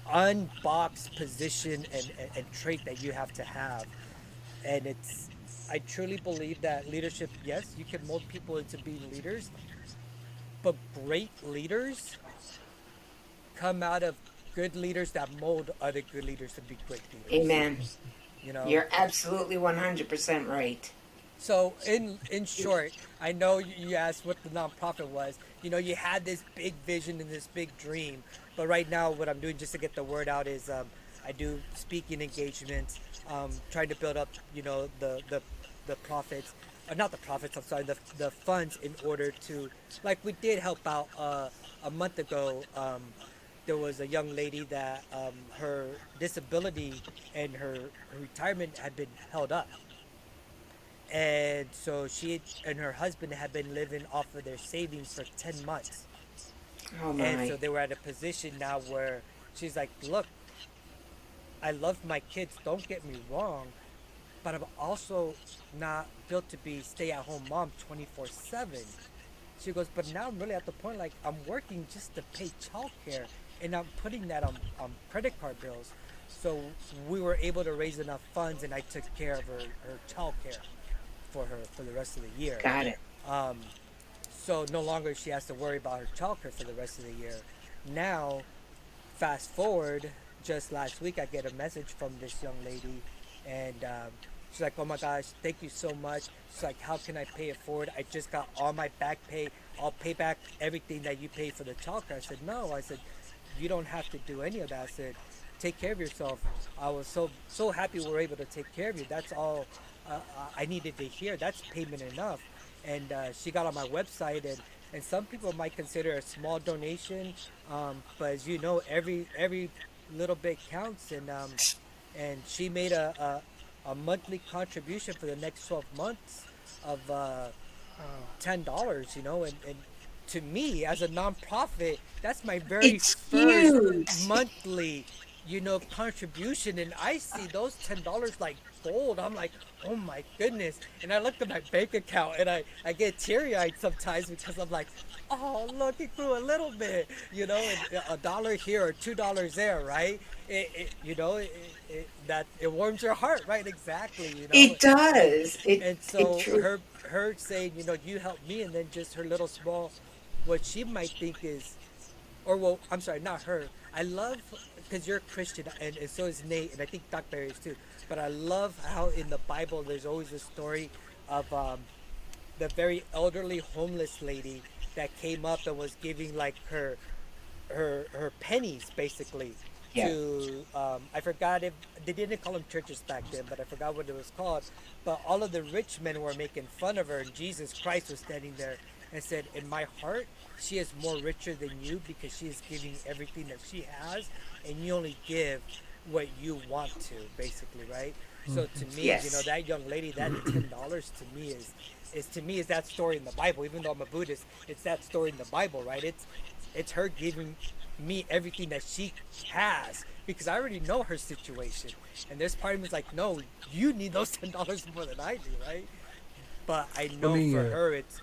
unboxed position and trait that you have to have. And I truly believe that leadership, yes, you can mold people into being leaders, but great leaders come out of good leaders that mold other good leaders to be great leaders. Amen. You're absolutely 100% right. So in short, I know you asked what the nonprofit was. You had this big vision and this big dream, but right now what I'm doing just to get the word out is I do speaking engagements, trying to build up, the profits, not the profits, I'm sorry, the funds in order to, like we did help out a month ago. There was a young lady that her disability and her retirement had been held up. And so she and her husband had been living off of their savings for 10 months. Oh And my. so they were at a position now where she's like, look, I love my kids, don't get me wrong, but I'm also not built to be stay at home mom 24/7. She goes, but now I'm really at the point like I'm working just to pay childcare and I'm putting that on credit card bills. So we were able to raise enough funds and I took care of her childcare for her for the rest of the year. Got it. Um, so no longer she has to worry about her childcare for the rest of the year. Now, fast forward, just last week I get a message from this young lady, and she's like, "Oh my gosh, thank you so much." She's like, "How can I pay it forward? I just got all my back pay. I'll pay back everything that you paid for the childcare." I said, "No." I said, "You don't have to do any of that." I said, "Take care of yourself." I was so happy we were able to take care of you. That's all I needed to hear. That's payment enough. And she got on my website, and some people might consider a small donation, but as you know, every little bit counts. And she made a monthly contribution for the next 12 months of $10. And to me as a nonprofit, that's my very It's first huge. monthly contribution, and I see those $10 like gold. I'm like, oh my goodness. And I look at my bank account and I get teary-eyed sometimes because I'm like, oh look, it grew a little bit, and a dollar here or $2 there, right? That it warms your heart, right? Exactly. It and does. and It so true. her saying, you helped me, and then just her little small, what she might think is, or well, I'm sorry, not her. I love, because you're a Christian, and so is Nate, and I think Doc Barry is too. But I love how in the Bible there's always a story of the very elderly homeless lady that came up and was giving like her pennies basically Yeah. to I forgot if they didn't call them churches back then, but I forgot what it was called. But all of the rich men were making fun of her, and Jesus Christ was standing there and said, "In my heart, she is more richer than you because she is giving everything that she has, and you only give what you want to, basically, right?" So to me, Yes. that young lady, that $10 to me is to me is that story in the Bible. Even though I'm a Buddhist, it's that story in the Bible, right? It's her giving me everything that she has because I already know her situation. And this part of me is like, no, you need those $10 more than I do, right? But I Let know me for her, it's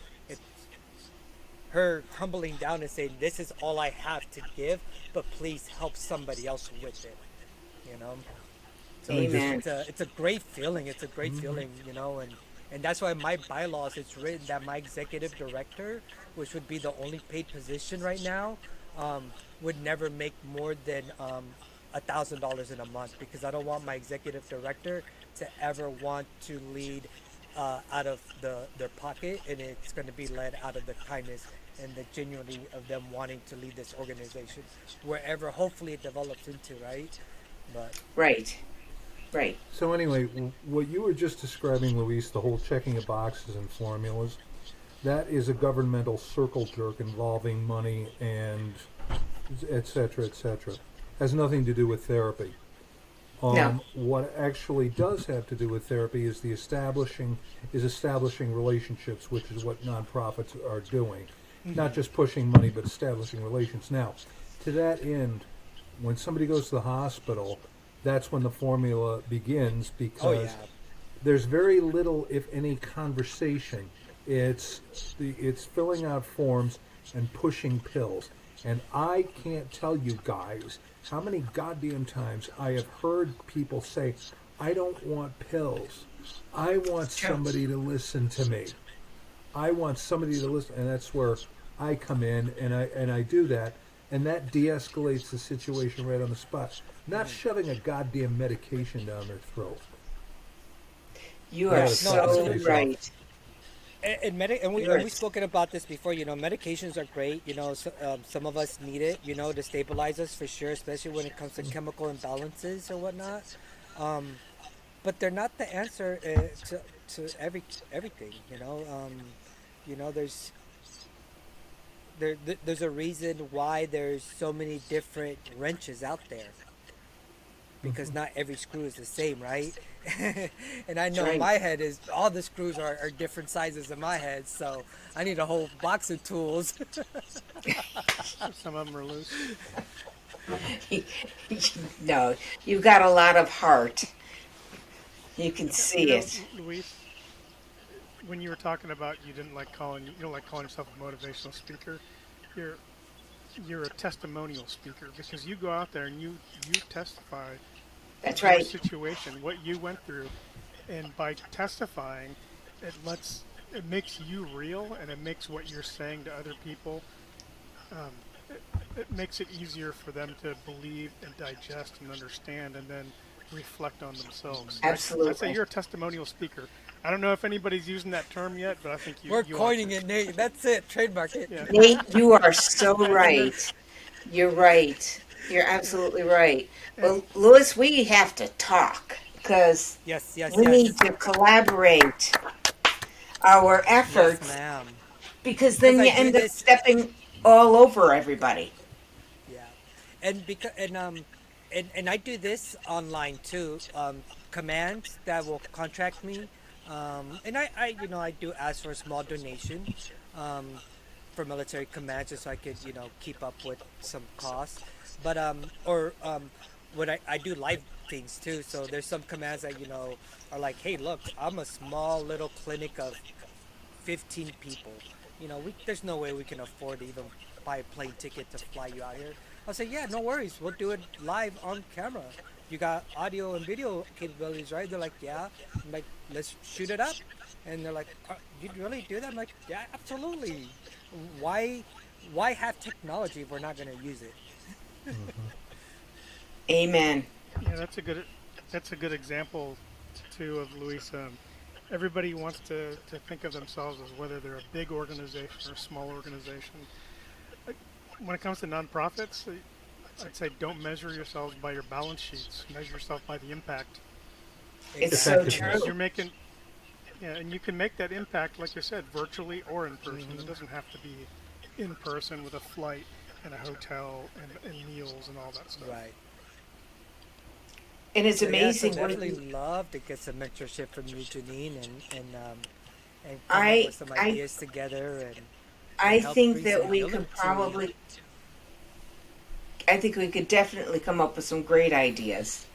her humbling down and saying, "This is all I have to give, but please help somebody else with it." You know. So let me it's just Amen. it's a it's a great feeling. It's a great feeling, and that's why my bylaws it's written that my executive director, which would be the only paid position right now, would never make more than $1,000 in a month because I don't want my executive director to ever want to lead out of their pocket, and it's going to be led out of the kindness and the genuinely of them wanting to lead this organization wherever hopefully it develops into, right? But Right. Right. so anyway, what you were just describing, Luis, the whole checking of boxes and formulas, that is a governmental circle jerk involving money and et cetera, et cetera. Has nothing to do with therapy. No. What actually does have to do with therapy is establishing relationships, which is what nonprofits are doing. Not just pushing money, but establishing relations. Now, to that end, when somebody goes to the hospital, that's when the formula begins oh because yeah. there's very little, if any, conversation. It's filling out forms and pushing pills. And I can't tell you guys how many goddamn times I have heard people say, "I don't want pills. I want True. somebody to listen to me. I want somebody to listen," and that's where I come in and I do that, and that de-escalates the situation right on the spot. Not shoving a goddamn medication down their throat. You I are gotta No, cut this so face absolutely. off. right. And You are. we've spoken about this before. Medications are great. So, some of us need it. To stabilize us for sure, especially when it comes to chemical imbalances or whatnot. Um, but they're not the answer to everything. There's there's a reason why there's so many different wrenches out there. because not every screw is the same, right? And I That's know right. my head is all the screws are different sizes in my head, so I need a whole box of tools. Some of them are loose. No, you've got a lot of heart. You can You see know, it. Luis, when you were talking about you don't like calling yourself a motivational speaker, you're you're a testimonial speaker because you go out there and you testify That's your right. situation, what you went through, and by testifying, it makes you real, and it makes what you're saying to other people. It makes it easier for them to believe and digest and understand, and then reflect on themselves. So I'd say Absolutely. you're a testimonial speaker. I don't know if anybody's using that term yet, but I think We're you ought coining to. it, Nate. That's it. Trademark it. Yeah, Nate, you are so and then right. You're right. You're absolutely right. and Well, Louis, we have to talk because Yes, yes, we need yes. to collaborate our Yes, efforts ma'am. because Because then I you do end up this, stepping all over everybody. yeah, and I do this online too. Commands that will contract me, and I do ask for a small donation, um, for military commands just so I could keep up with some costs. But what I do live things too. So there's some commands that are like, hey, look, I'm a small little clinic of 15 people. There's no way we can afford to even buy a plane ticket to fly you out here. I'll say, yeah, no worries. We'll do it live on camera. You got audio and video capabilities, right? They're like, yeah. I'm like, let's shoot it up. And they're like, you really do that? I'm like, yeah, absolutely. Why, why have technology if we're not going to use it? Amen. yeah, that's a good example too of Luis. Everybody wants to think of themselves as whether they're a big organization or a small organization. Like, when it comes to nonprofits, I'd say don't measure yourselves by your balance sheets. Measure yourself by the impact, It's so Exactly. because Effectiveness. true. you're making, yeah, and you can make that impact, like you said, virtually or in person. It Hmm. doesn't have to be in person with a flight and a hotel and meals and all that stuff. Right. And it's So yeah, so amazing when definitely love to get some mentorship from you, Janine, and come up I with some I ideas together and I help think bring that some we healing could to. probably I think we could definitely come up with some great ideas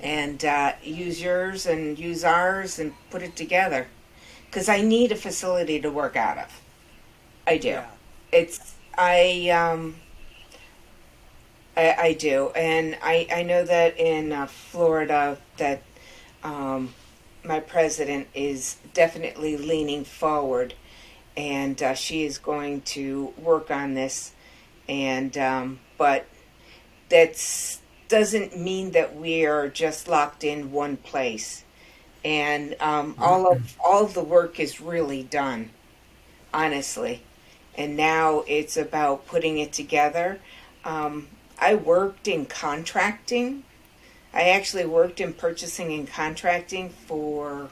and use yours and use ours and put it together because I need a facility to work out of. I do. Yeah. It's I do, and I know that in Florida that um, my president is definitely leaning forward, and she is going to work on this. And but that's doesn't mean that we are just locked in one place. And all of the work is really done, honestly. And now it's about putting it together. Um, I worked in contracting. I actually worked in purchasing and contracting for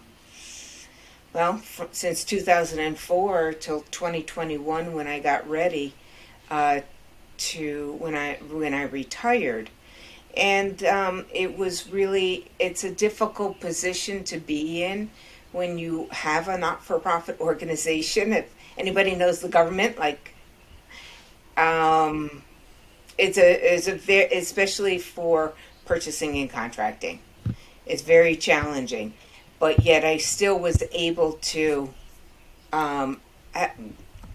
since 2004 till 2021 when I got ready uh, to when I retired. And it's a difficult position to be in when you have a not-for-profit organization. If anybody knows the government, like um, it's a very, especially for purchasing and contracting, it's very challenging. But yet, I still was able to um,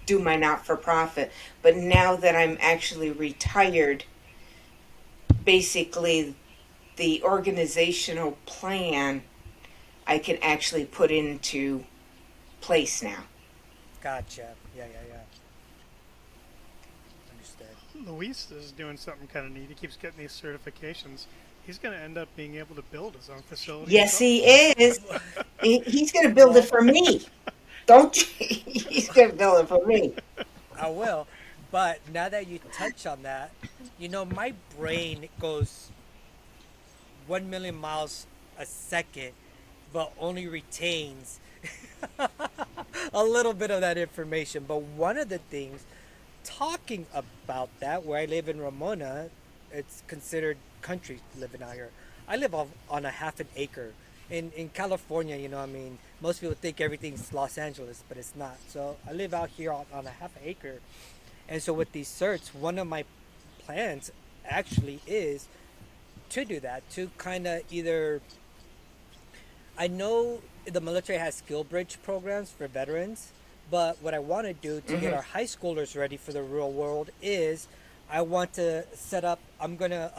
do my not-for-profit. But now that I'm actually retired, basically the organizational plan I can actually put into place now. Gotcha. Yeah, yeah, yeah. Understood. Luis is doing something kind of neat. He keeps getting these certifications. He's going to end up being able to build his own facility Yes, himself. he is. He's going to build it Well, for me. Don't you? He's going to build it for me. I will. But now that you touch on that, my brain goes 1 million miles a second, but only retains a little bit of that information. But one of the things, talking about that, where I live in Ramona, it's considered country living out here. I live on a half an acre. In California, you know, I mean, most people think everything's Los Angeles, but it's not. So I live out here on a half an acre. And so with these certs, one of my plans actually is to do that, to kind of either, I know the military has skill bridge programs for veterans, but what I want to do to get our high schoolers ready for the real world is I want to set up, I'm going to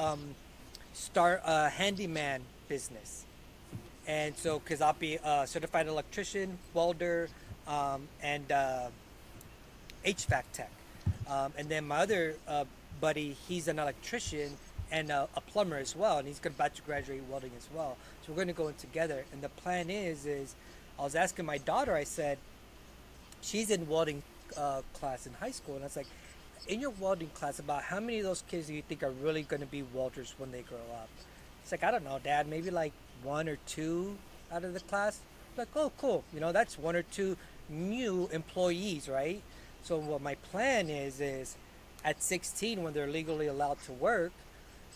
start a handyman business. And so, because I'll be a certified electrician, welder, and HVAC tech. And then my other buddy, he's an electrician and a plumber as well, and he's going to graduate welding as well. So we're going to go in together. And the plan is I was asking my daughter. I said she's in welding class in high school, and I was like, in your welding class, about how many of those kids do you think are really going to be welders when they grow up? It's like, I don't know, Dad, maybe like one or two out of the class. I'm like, oh, cool. You know, that's one or two new employees, right? So what my plan is at 16, when they're legally allowed to work,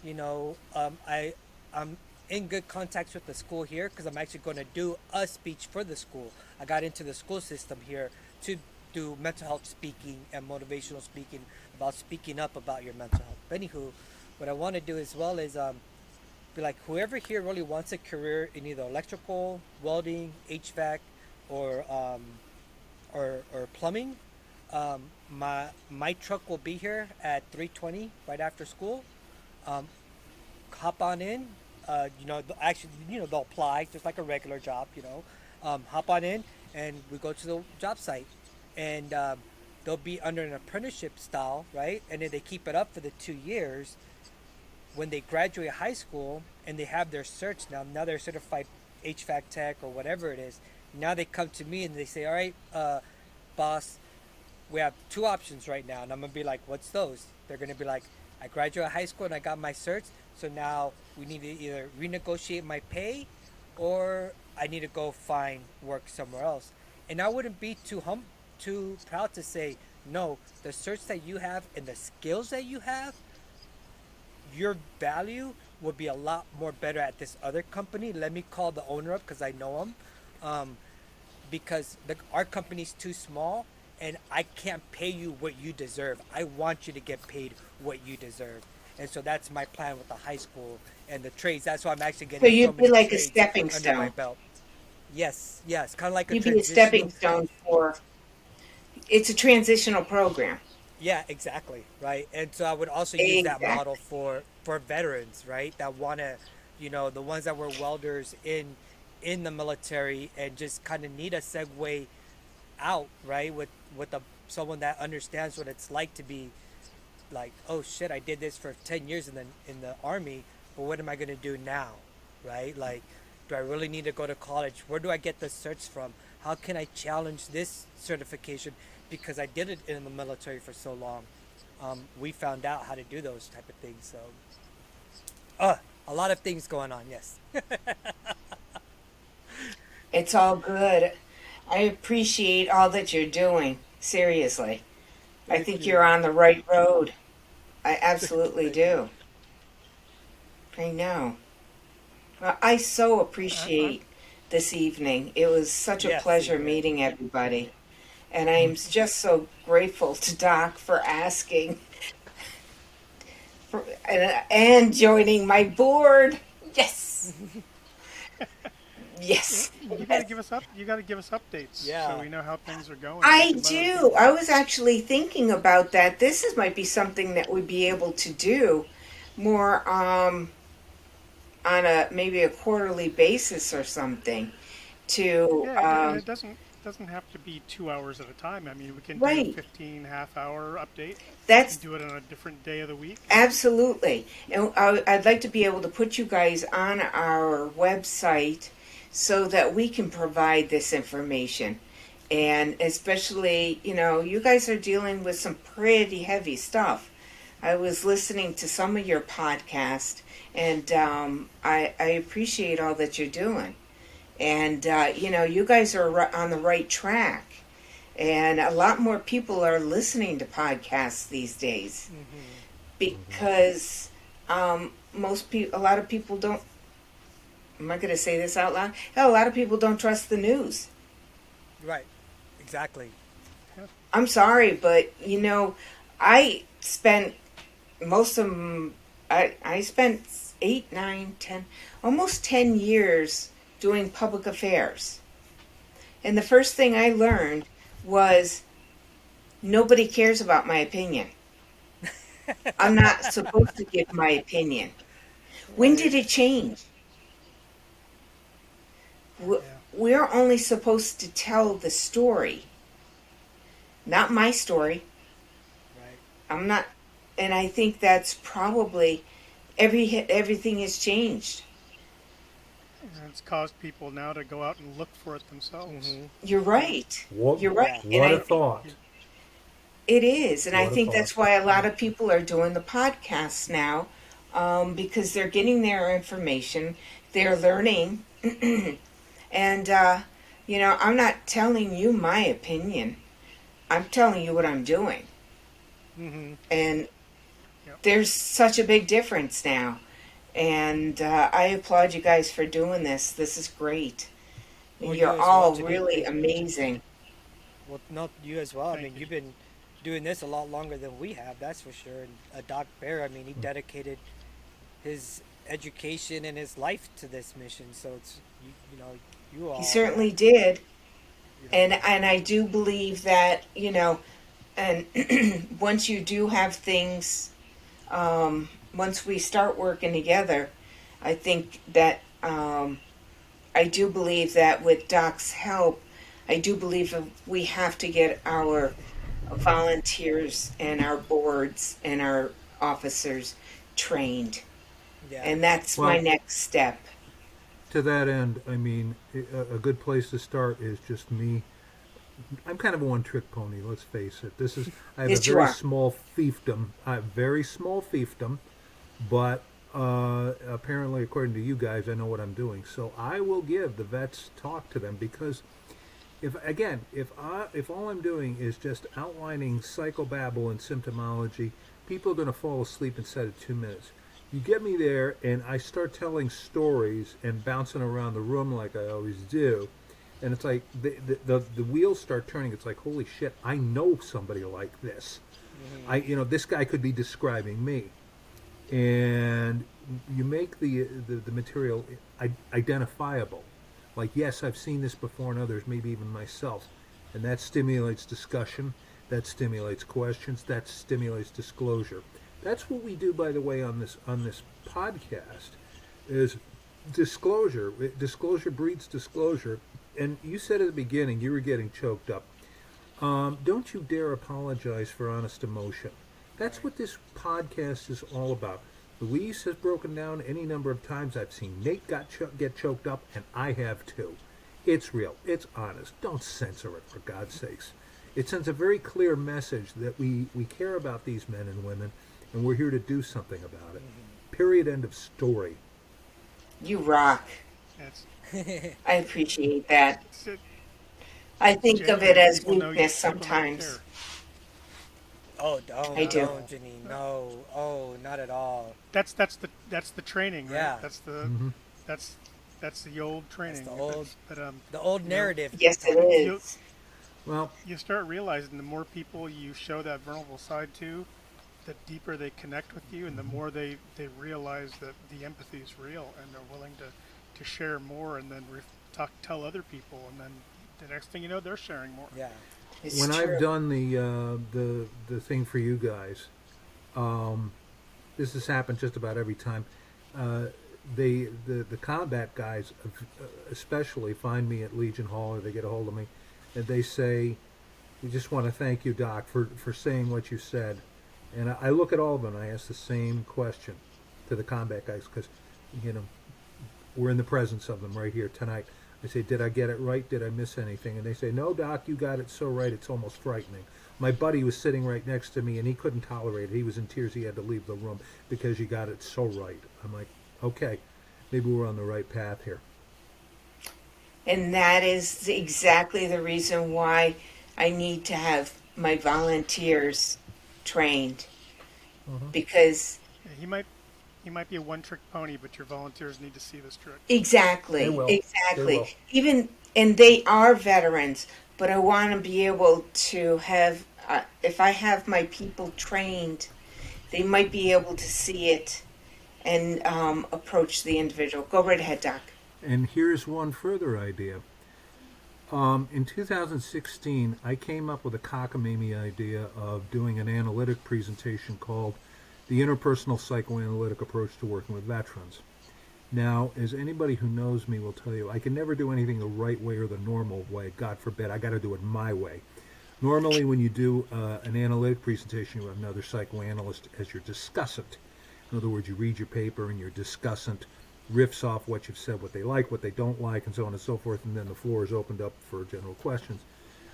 you know, I'm in good contacts with the school here because I'm actually going to do a speech for the school. I got into the school system here to do mental health speaking and motivational speaking about speaking up about your mental health. But anywho, what I want to do as well is be like, whoever here really wants a career in either electrical, welding, HVAC, or plumbing, my truck will be here at 3:20 right after school. Hop on in. You know, actually, you know, they'll apply just like a regular job. You know, hop on in, and we go to the job site, and they'll be under an apprenticeship style, right? And then they keep it up for the 2 years. When they graduate high school and they have their certs now they're certified HVAC tech or whatever it is. Now they come to me and they say, all right, boss, we have two options right now. And I'm going to be like, what's those? They're going to be like, I graduated high school and I got my certs. So now we need to either renegotiate my pay or I need to go find work somewhere else. And I wouldn't be too proud to say, no, the certs that you have and the skills that you have, your value would be a lot more better at this other company. Let me call the owner up because I know him. Because our company's too small and I can't pay you what you deserve. I want you to get paid what you deserve. And so that's my plan with the high school and the trades. That's why I'm actually So getting so you'd be many like a trades stepping under my stone. belt. Yes, kind of like a You'd be a stepping transitional. stone for, it's a transitional program. Yeah, exactly, right. And so I would also use that model Exactly. for veterans, right? That want to, you know, the ones that were welders in the military and just kind of need a segue out, right? With someone that understands what it's like to be like, oh shit, I did this for 10 years in the army, but what am I going to do now, right? Like, do I really need to go to college? Where do I get the certs from? How can I challenge this certification because I did it in the military for so long? We found out how to do those type of things. So a lot of things going on. Yes. It's all good. I appreciate all that you're doing. Seriously. I Thank think you're you. on the right road. I absolutely Thank you. do. I know. Well, I so I'm appreciate this evening. It was such a Yes, same pleasure here. meeting everybody. And I'm just so grateful to Doc for asking for, and joining my board. Yes. Yeah, Yes. you got to Yes. give us up. You got to give us updates so Yeah. we know how things are going and we I can let other do. people I know. was actually thinking about that. Might be something that we'd be able to do more on a maybe a quarterly basis or something to Yeah, and it doesn't have to be 2 hours at a time. I mean, we can do right. 15 half-hour update and That's do it on a different day of the week. And absolutely. And I'd like to be able to put you guys on our website so that we can provide this information. And especially, you know, you guys are dealing with some pretty heavy stuff. I was listening to some of your podcast, and I appreciate all that you're doing. And, you know, you guys are on the right track. And a lot more people are listening to podcasts these days Hmm. Mm-hmm. because most people, a lot of people don't am I going to say this out loud? Hell, a lot of people don't trust the news. Right. Exactly. I'm sorry, but I spent most of I spent 8, 9, 10, almost 10 years doing public affairs. And the first thing I learned was nobody cares about my opinion. I'm not supposed to give my opinion. When did it change? Yeah. We're only supposed to tell the story, not my story. Right. I'm not, and I think that's probably everything has changed. And it's caused people now to go out and look for it themselves. Mm-hmm. You're right. What, You're right. Yeah. And what a I thought. it is, and I What a think thought. that's why a lot of people are doing the podcasts now, because they're getting their information, they're learning, and I'm not telling you my opinion. I'm telling you what I'm doing, Mm-hmm. and Yep. there's such a big difference now. And I applaud you guys for doing this. This is great. Well, you You're as well, all Jeannine. really Thank you. amazing. Well, not you as well. I Thank mean, you. you've been doing this a lot longer than we have, that's for sure. And Doc Bear, I mean, he dedicated his education and his life to this mission. So it's you all. He certainly did. You And know, I do believe that, and once you do have things, once we start working together, I think that I do believe that with Doc's help, I do believe that we have to get our volunteers and our boards and our officers trained. yeah. And that's my Well, next step. to that end, I mean, a good place to start is just me. I'm kind of a one-trick pony. Let's face it. I have a Yes, you very are. small fiefdom. I have very small fiefdom, but apparently, according to you guys, I know what I'm doing. So I will give the vets talk to them because if all I'm doing is just outlining psychobabble and symptomology, people are going to fall asleep inside of 2 minutes. You get me there, and I start telling stories and bouncing around the room like I always do, and it's like the wheels start turning. It's like, holy shit, I know somebody like this. This guy could be describing me, and you make the material identifiable. Like, yes, I've seen this before in others, maybe even myself, and that stimulates discussion, that stimulates questions, that stimulates disclosure. That's what we do, by the way, on this podcast, is disclosure. Disclosure breeds disclosure. And you said at the beginning you were getting choked up. Don't you dare apologize for honest emotion. That's what this podcast is all about. Louise has broken down any number of times. I've seen Nate get choked up, and I have too. It's real. It's honest. Don't censor it, for God's sakes. It sends a very clear message that we care about these men and women, and we're here to do something about it. Period. End of story. You rock. It's, I appreciate that. it's it, I think of it genuine. as People know weakness people know you sometimes. care. Oh, don't, I do. don't, Jeannine. No. Oh, not at all. That's the training, right? Yeah. That's the that's the old training. the old- But The old narrative. Yes, it You- is. Well, you start realizing the more people you show that vulnerable side to, the deeper they connect with you, and the more they realize that the empathy is real, and they're willing to share more, and then tell other people, and then the next thing you know, they're sharing more. Yeah. It's when true. I've done the thing for you guys, this has happened just about every time. The combat guys, especially, find me at Legion Hall, or they get a hold of me, and they say, "We just want to thank you, Doc, for saying what you said." And I look at all of them, and I ask the same question to the combat guys, because we're in the presence of them right here tonight. I say, did I get it right? Did I miss anything? And they say, no, Doc, you got it so right, it's almost frightening. My buddy was sitting right next to me, and he couldn't tolerate it. He was in tears. He had to leave the room because you got it so right. I'm like, okay, maybe we're on the right path here. And that is exactly the reason why I need to have my volunteers trained. Because Yeah, he might You might be a one-trick pony, but your volunteers need to see this trick. Exactly, They will. They exactly. will. Even and they are veterans, but I want to be able to have. If I have my people trained, they might be able to see it and approach the individual. Go right ahead, Doc. And here's one further idea. In 2016, I came up with a cockamamie idea of doing an analytic presentation called The Interpersonal Psychoanalytic Approach to Working with Veterans. Now, as anybody who knows me will tell you, I can never do anything the right way or the normal way. God forbid, I got to do it my way. Normally, when you do an analytic presentation, you have another psychoanalyst as your discussant. In other words, you read your paper and your discussant riffs off what you've said, what they like, what they don't like, and so on and so forth, and then the floor is opened up for general questions.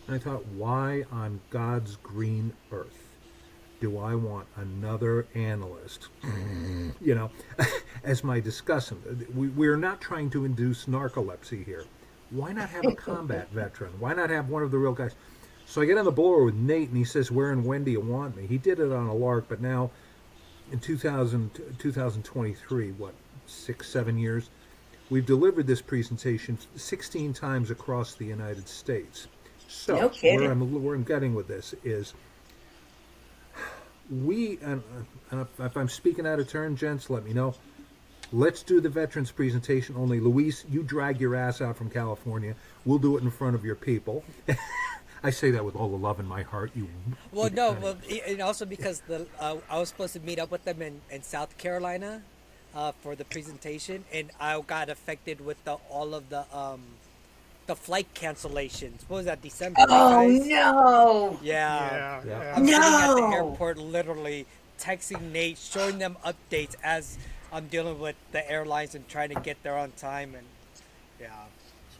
And I thought, why on God's green earth do I want another analyst, as my discussant? We're not trying to induce narcolepsy here. Why not have a combat veteran? Why not have one of the real guys? So I get on the blower with Nate, and he says, where and when do you want me? He did it on a lark, but now in 2023, 6-7 years, we've delivered this presentation 16 times across the United States. So No kidding. where I'm getting with this is and if I'm speaking out of turn, gents, let me know. Let's do the veterans presentation. Only, Luis, you drag your ass out from California. We'll do it in front of your people. I say that with all the love in my heart. And also because I was supposed to meet up with them in South Carolina for the presentation, and I got affected with all of the flight cancellations. What was that, December? Oh guys? no! Yeah. Yeah. I'm sitting at the No. airport, literally texting Nate, showing them updates as I'm dealing with the airlines and trying to get there on time, and It's it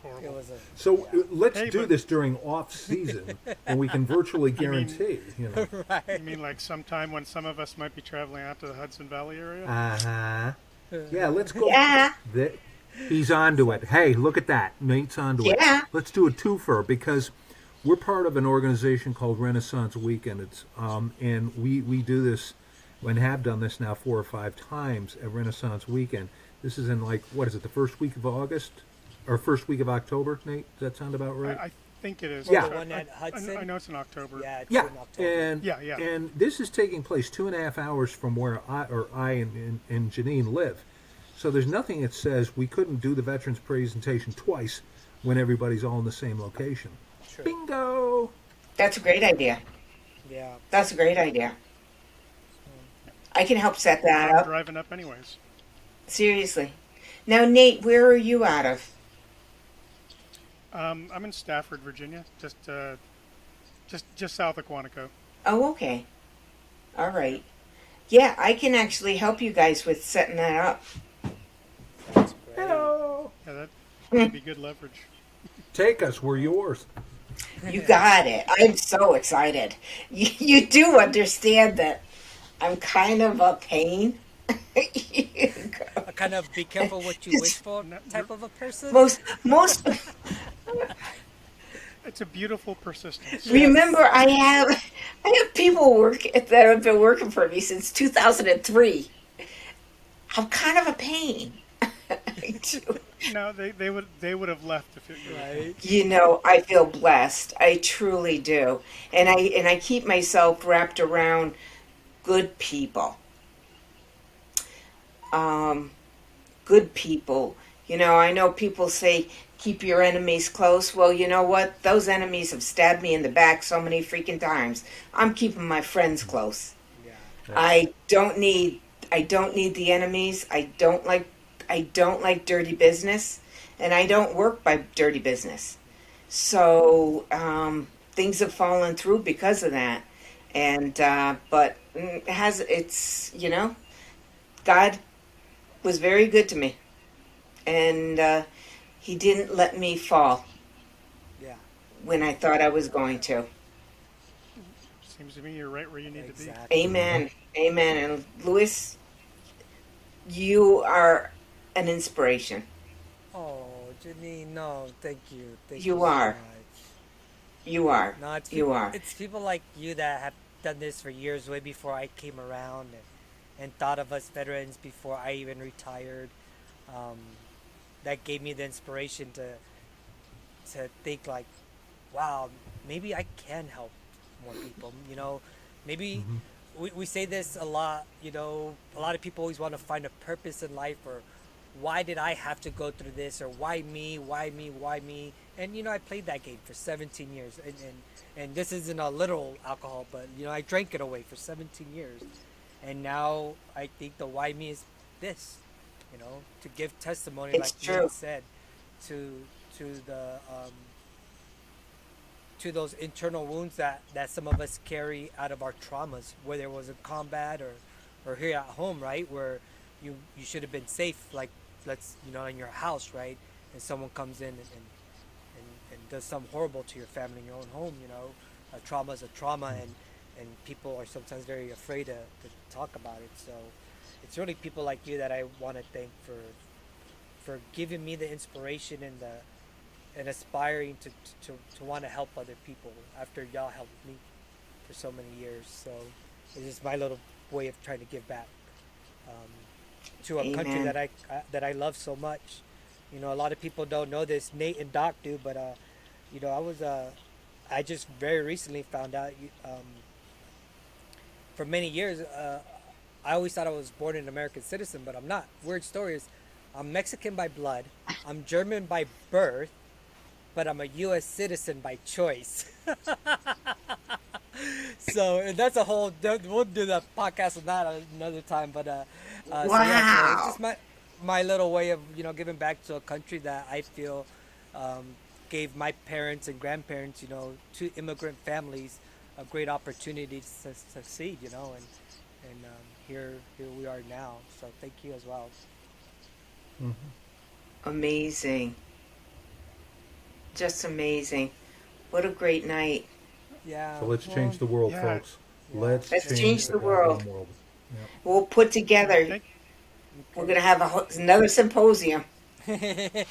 horrible. was So let's Hey, do but- this during off season, when we can virtually guarantee. right. You mean like sometime when some of us might be traveling out to the Hudson Valley area? Yeah, let's go. Yeah. He's onto it. Hey, look at that. Nate's onto it. Yeah. Let's do a twofer because we're part of an organization called Renaissance Weekend. It's and we do this and have done this now 4 or 5 times at Renaissance Weekend. This is in the first week of August or first week of October, Nate? Does that sound about right? I think it is. Yeah. The one at Hudson? I know it's in October. Yeah, it's Yeah, in October. and Yeah. and this is taking place 2.5 hours from where I and Jeannine live. So there's nothing that says we couldn't do the veterans presentation twice when everybody's all in the same location. True. Bingo! That's a great idea. Yeah. That's a great idea. I can help set that I'm up. driving up anyways. Seriously. Now, Nate, where are you out of? I'm in Stafford, Virginia, just south of Quantico. Oh, okay. All right. Yeah, I can actually help you guys with setting that up. That's great. Hello! Yeah, that would be good leverage. Take us, we're yours. You got it. I'm so excited. You do understand that I'm kind of a pain. A kind of be careful what you wish for type of a person. most It's a beautiful persistence. remember I have people that have been working for me since 2003. I'm kind of a pain. No, they would have left if it Right. You know, I feel blessed. I truly do. And I keep myself wrapped around good people. Good people. You know, I know people say keep your enemies close. Well, you know what? Those enemies have stabbed me in the back so many freaking times. I'm keeping my friends close. Yeah. I don't need the enemies. I don't like dirty business, and I don't work by dirty business. So things have fallen through because of that. And but it's God was very good to me, and He didn't let me fall Yeah. when I thought I was going to. seems to me you're right where you need to Exactly. Amen. Amen. And Louis, you are an inspiration. Oh, Jeannine, no, thank you. Thank You you so are. much. You are. No, it's You people, are. It's people like you that have done this for years, way before I came around, and thought of us veterans before I even retired. Um, that gave me the inspiration to think like, wow, maybe I can help more people. Maybe Hmm. we say this a lot. A lot of people always want to find a purpose in life, or why did I have to go through this, or why me, why me, why me. And I played that game for 17 years, and this isn't a literal alcohol, but I drank it away for 17 years, and now I think the why me is this, to give testimony, It's like Nate true. said, to to the to those internal wounds that some of us carry out of our traumas, whether it was in combat or here at home, right, where you should have been safe, like let's in your house, right, and someone comes in and does something horrible to your family in your own home. A trauma is a trauma, and people are sometimes very afraid to talk about it. So it's really people like you that I want to thank for giving me the inspiration and aspiring to want to help other people after y'all helped me for so many years. So it's just my little way of trying to give back, um, to a country Amen. that I love so much. A lot of people don't know this. Nate and Doc do, but I just very recently found out. For many years, I always thought I was born an American citizen, but I'm not. Weird story is, I'm Mexican by blood, I'm German by birth, but I'm a U.S. citizen by choice. So and that's a whole. We'll do the podcast on that another time. But so yeah. So it's Wow. just my little way of giving back to a country that I feel um, gave my parents and grandparents, two immigrant families, a great opportunity to succeed. And here we are now. So thank you as well. Hmm. Amazing. Just amazing. What a great night. Yeah. So let's Well. change the world, Yeah. folks. Yeah. Let's Let's Let's change change do the the it. world. goddamn world. We'll put Yeah. together. Thank. We're Okay. going to have another symposium. Yeah.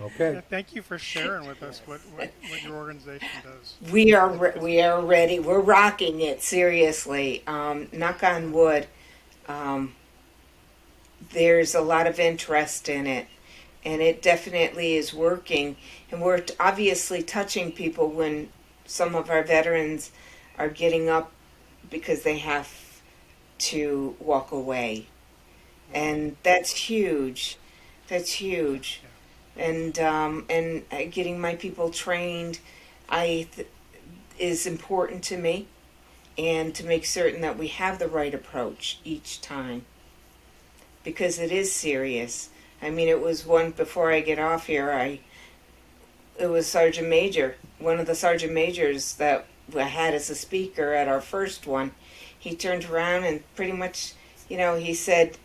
Okay. Yeah. Thank you for sharing with us Yes. what your organization does. We are ready. We're rocking it seriously. Knock on wood. Um, there's a lot of interest in it, and it definitely is working. And we're obviously touching people when some of our veterans are getting up because they have to walk away, Right. and that's huge. That's huge. Yeah. And getting my people trained, is important to me, and to make certain that we have the right approach each time, because it is serious. I mean, it was one before I get off here. It was Sergeant Major, one of the Sergeant Majors that I had as a speaker at our first one. He turned around and pretty much, he said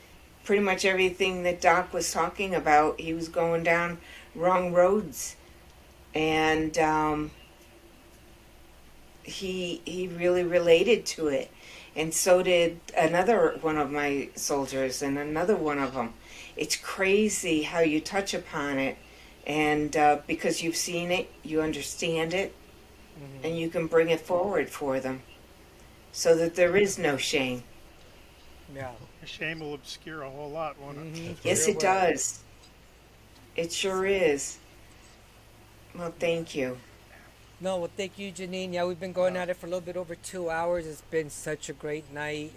pretty much everything that Doc was talking about. He was going down wrong roads, and he really related to it, and so did another one of my soldiers and another one of them. It's crazy how you touch upon it, and because you've seen it, you understand it, and Hmm. you can bring it forward for them, so that there is no shame. Yeah. A shame will obscure a whole lot, won't it? Hmm. That's right. Yes, Sure it will. does. It sure is. Well, Yeah. thank you. No, well, thank you, Janine. Yeah, we've been going Wow. at it for a little bit over 2 hours. It's been such a great night.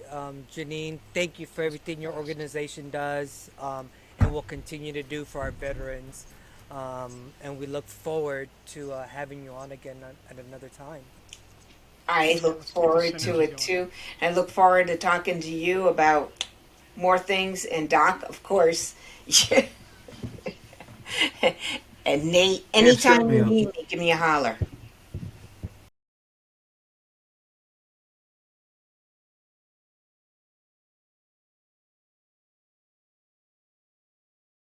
Janine, thank you for everything your Awesome. organization does, and will continue to do for our veterans. And we look forward to having you on again at another time. I Yeah. look Let's keep the forward to synergy it going. too. I look forward to talking to you about more things, and Doc, of course. And Nate, Can't shut anytime me you up. need me, give me a holler.